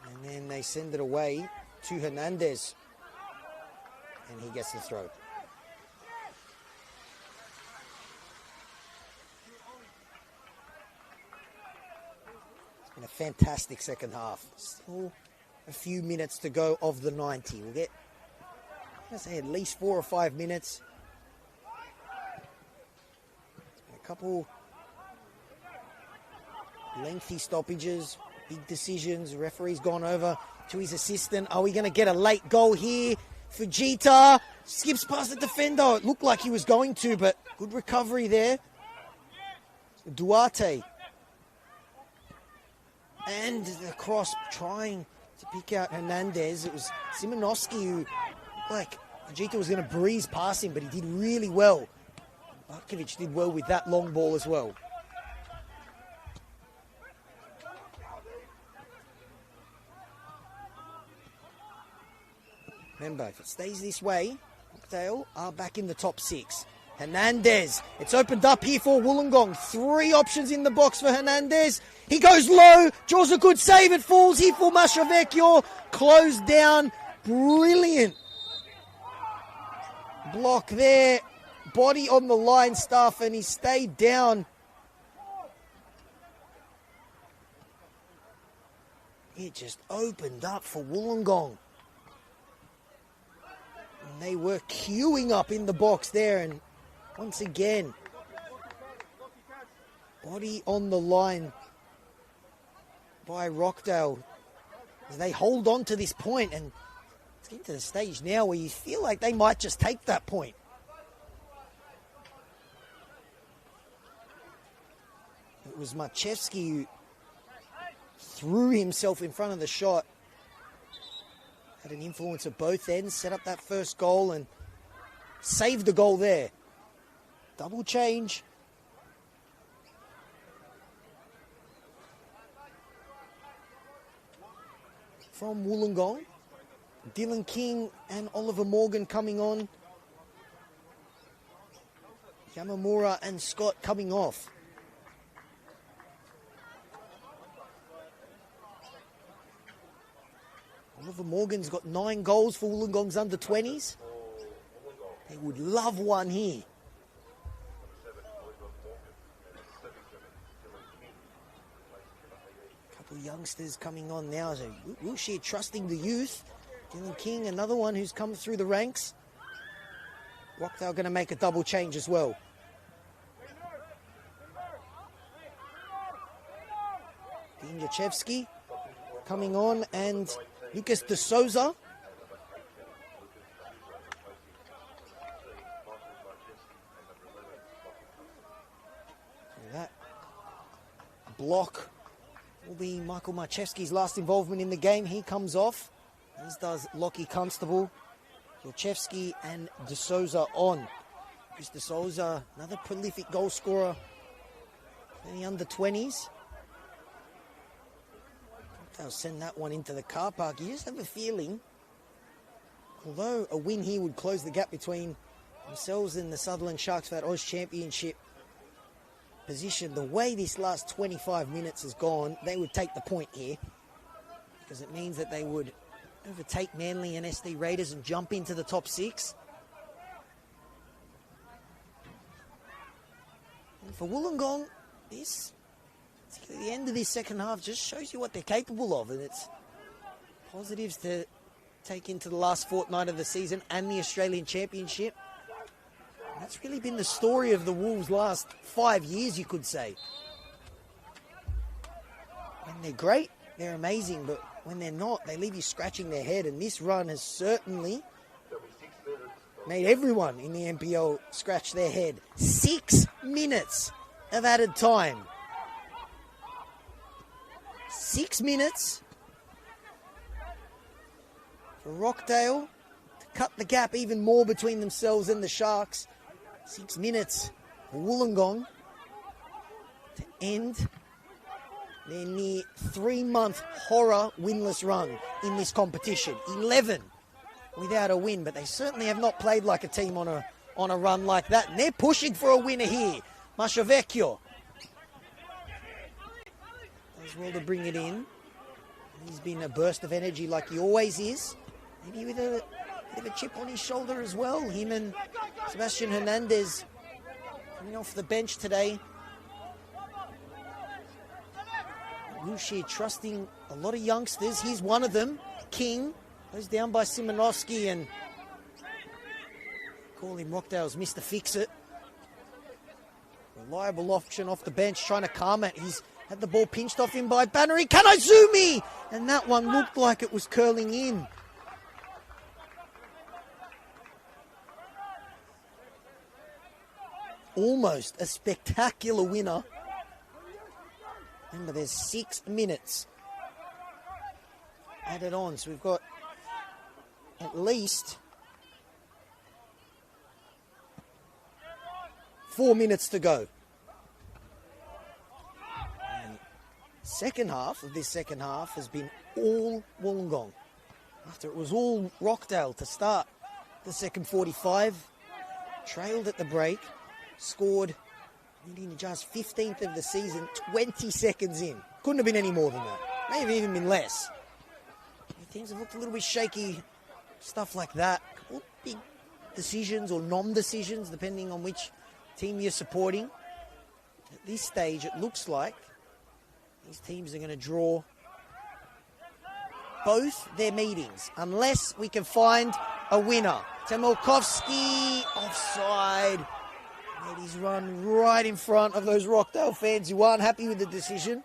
And then they send it away to Hernandez. And he gets the throw. It's been a fantastic second half. Still a few minutes to go of the 90. We'll get, I say, at least 4 or 5 minutes. A couple lengthy stoppages, big decisions. Referee's gone over to his assistant. Are we going to get a late goal here? Fujita skips past the defender. It looked like he was going to, but good recovery there. Duarte. And the cross trying to pick out Hernandez. It was Simonovsky who, like, Fujita was going to breeze past him, but he did really well. Barkovic did well with that long ball as well. Remember, if it stays this way, Rockdale are back in the top 6. Hernandez, it's opened up here for Wollongong. 3 options in the box for Hernandez. He goes low, draws a good save, it falls here for Mashavecchio. Closed down, brilliant block there. Body on the line stuff, and he stayed down. It just opened up for Wollongong. And they were queuing up in the box there, and once again, body on the line by Rockdale as they hold on to this point, and it's getting to the stage now where you feel like they might just take that point. It was Marchevsky who threw himself in front of the shot. Had an influence at both ends, set up that first goal and saved the goal there. Double change. From Wollongong. Dylan King and Oliver Morgan coming on. Yamamura and Scott coming off. Oliver Morgan's got 9 goals for Wollongong's under-20s. They would love one here. A couple of youngsters coming on now. So Wilshire trusting the youth. Dylan King, another one who's come through the ranks. Rockdale going to make a double change as well. Dinjachevsky. coming on, and Lucas De Souza. That block will be Michael Marchewski's last involvement in the game. He comes off, as does Lockie Constable. Marchewski and De Souza on. Chris De Souza, another prolific goal scorer in the under-20s. They'll send that one into the car park. You just have a feeling, although a win here would close the gap between themselves and the Sutherland Sharks for that Oz Championship position, the way this last 25 minutes has gone, they would take the point here, because it means that they would overtake Manly and SD Raiders and jump into the top 6. And for Wollongong, the end of this second half just shows you what they're capable of, and it's positives to take into the last fortnight of the season and the Australian Championship. That's really been the story of the Wolves' last 5 years, you could say. When they're great, they're amazing, but when they're not, they leave you scratching their head, and this run has certainly made everyone in the NPL scratch their head. 6 minutes of added time. 6 minutes for Rockdale to cut the gap even more between themselves and the Sharks. 6 minutes for Wollongong to end their near 3-month horror winless run in this competition. 11 without a win, but they certainly have not played like a team on a run like that, and they're pushing for a winner here. Mashavecchio as well to bring it in. He's been a burst of energy like he always is. Maybe with a bit of a chip on his shoulder as well. Him and Sebastian Hernandez coming off the bench today. Lucia trusting a lot of youngsters. He's one of them. King goes down by Simonoski, and call him Rockdale's Mr. Fix-It. Reliable option off the bench, trying to calm it. He's had the ball pinched off him by Bannery. Kanazumi! And that one looked like it was curling in. Almost a spectacular winner. Remember, there's 6 minutes added on, so we've got at least 4 minutes to go. And second half of this second half has been all Wollongong. After it was all Rockdale to start the second 45, trailed at the break, scored needing just 15th of the season, 20 seconds in. Couldn't have been any more than that. May have even been less. Things have looked a little bit shaky, stuff like that. Big decisions or non-decisions, depending on which team you're supporting. At this stage, it looks like these teams are going to draw both their meetings, unless we can find a winner. Temolkovsky, offside. Made his run right in front of those Rockdale fans who aren't happy with the decision.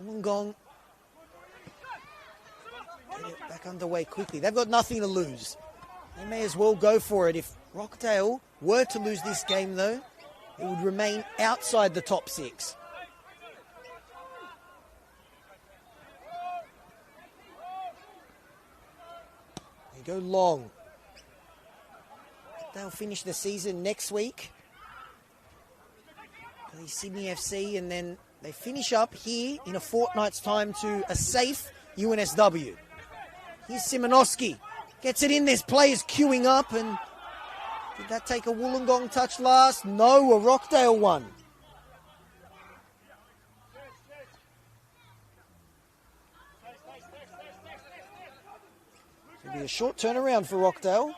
Wollongong get it back underway quickly. They've got nothing to lose. They may as well go for it. If Rockdale were to lose this game, though, it would remain outside the top 6. They go long. They'll finish the season next week. Play Sydney FC, and then they finish up here in a fortnight's time to a safe UNSW. Here's Simonoski. Gets it in. There's players queuing up, and did that take a Wollongong touch last? No, a Rockdale one. It'll be a short turnaround for Rockdale.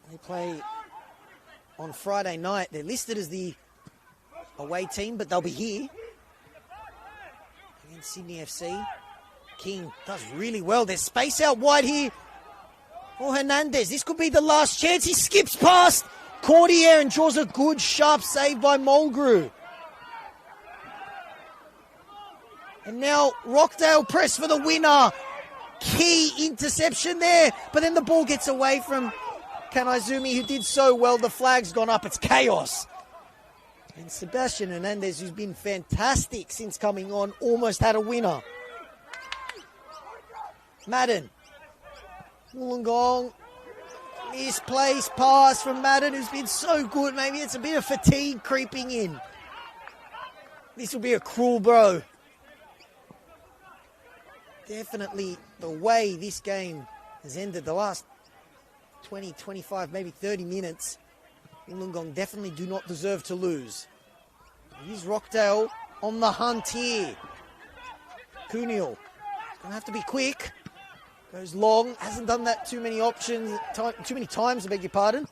They play on Friday night. They're listed as the away team, but they'll be here against Sydney FC. King does really well. There's space out wide here for Hernandez. This could be the last chance. He skips past Cordier and draws a good, sharp save by Mulgrew. And now Rockdale press for the winner. Key interception there, but then the ball gets away from Kanaizumi, who did so well. The flag's gone up. It's chaos. And Sebastian Hernandez, who's been fantastic since coming on, almost had a winner. Madden. Wollongong. Misplaced pass from Madden, who's been so good. Maybe it's a bit of fatigue creeping in. This will be a cruel blow. Definitely the way this game has ended the last 20, 25, maybe 30 minutes. Wollongong definitely do not deserve to lose. Here's Rockdale on the hunt here. Kuniel gonna have to be quick. Goes long, hasn't done that too many times, I beg your pardon.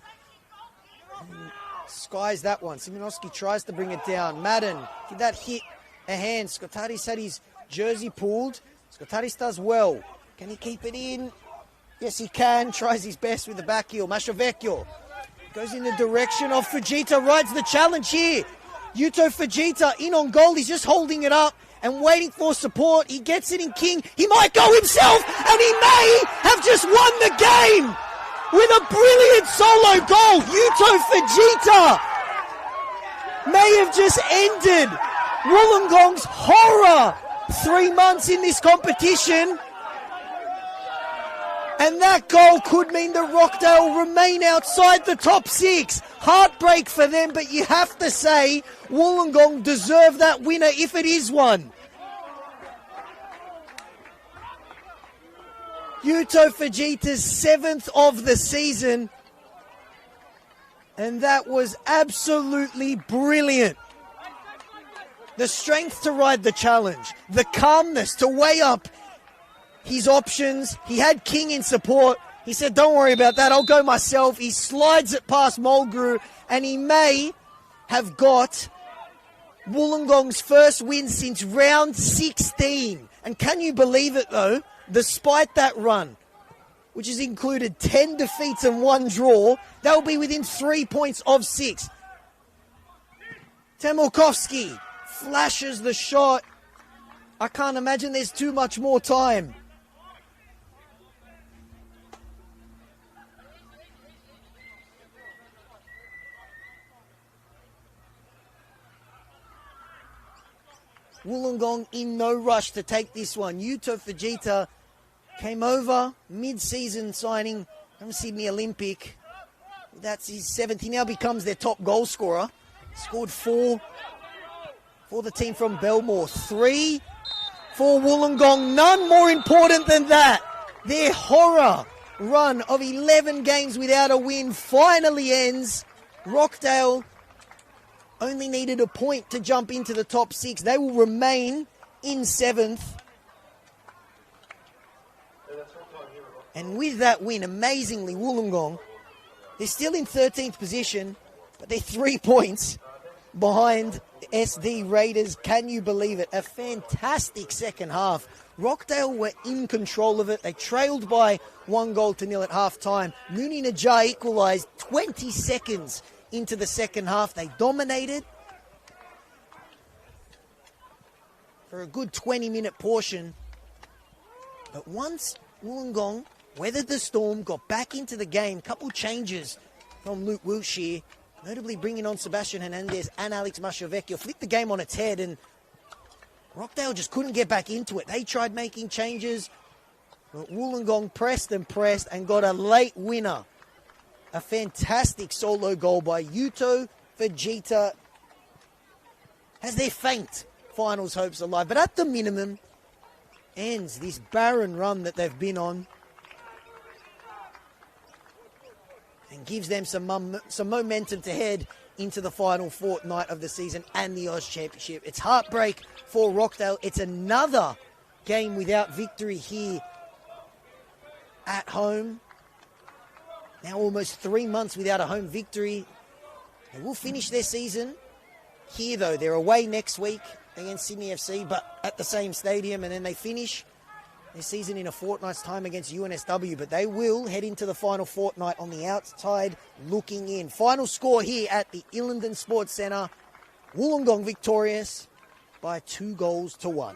And skies that one. Simonovsky tries to bring it down. Madden, did that hit a hand? Skotaris had his jersey pulled. Skotaris does well. Can he keep it in? Yes, he can. Tries his best with the back heel. Mashovecchio goes in the direction of Fujita. Rides the challenge here. Yuto Fujita in on goal. He's just holding it up and waiting for support. He gets it in King. He might go himself, and he may have just won the game with a brilliant solo goal. Yuto Fujita may have just ended Wollongong's horror 3 months in this competition. And that goal could mean that Rockdale remain outside the top 6. Heartbreak for them, but you have to say Wollongong deserve that winner if it is one. Yuto Fujita's 7th of the season. And that was absolutely brilliant. The strength to ride the challenge, the calmness to weigh up his options. He had King in support. He said, don't worry about that, I'll go myself. He slides it past Mulgrew, and he may have got Wollongong's first win since round 16. And can you believe it, though? Despite that run, which has included 10 defeats and 1 draw, they'll be within 3 points of 6. Temukovsky flashes the shot. I can't imagine there's too much more time. Wollongong in no rush to take this one. Yuto Fujita came over, mid-season signing from Sydney Olympic. That's his 7th. He now becomes their top goal scorer. Scored 4 for the team from Belmore. 3 for Wollongong. None more important than that. Their horror run of 11 games without a win finally ends. Rockdale only needed a point to jump into the top 6. They will remain in 7th. And with that win, amazingly, Wollongong, they're still in 13th position, but they're 3 points behind SD Raiders. Can you believe it? A fantastic second half. Rockdale were in control of it. They trailed by 1-0 at half-time. Mooney Najjar equalised 20 seconds into the second half. They dominated for a good 20-minute portion. But once Wollongong weathered the storm, got back into the game, couple changes from Luke Wiltshire, notably bringing on Sebastian Hernandez and Alex Mashovecchio, flipped the game on its head, and Rockdale just couldn't get back into it. They tried making changes, but Wollongong pressed and got a late winner. A fantastic solo goal by Yuto Fujita has their faint finals hopes alive, but at the minimum ends this barren run that they've been on and gives them some momentum to head into the final fortnight of the season and the Oz Championship. It's heartbreak for Rockdale. It's another game without victory here at home. Now almost 3 months without a home victory. They will finish their season here, though. They're away next week against Sydney FC, but at the same stadium, and then they finish their season in a fortnight's time against UNSW, but they will head into the final fortnight on the outside looking in. Final score here at the Ilinden Sports Centre. Wollongong victorious by 2-1.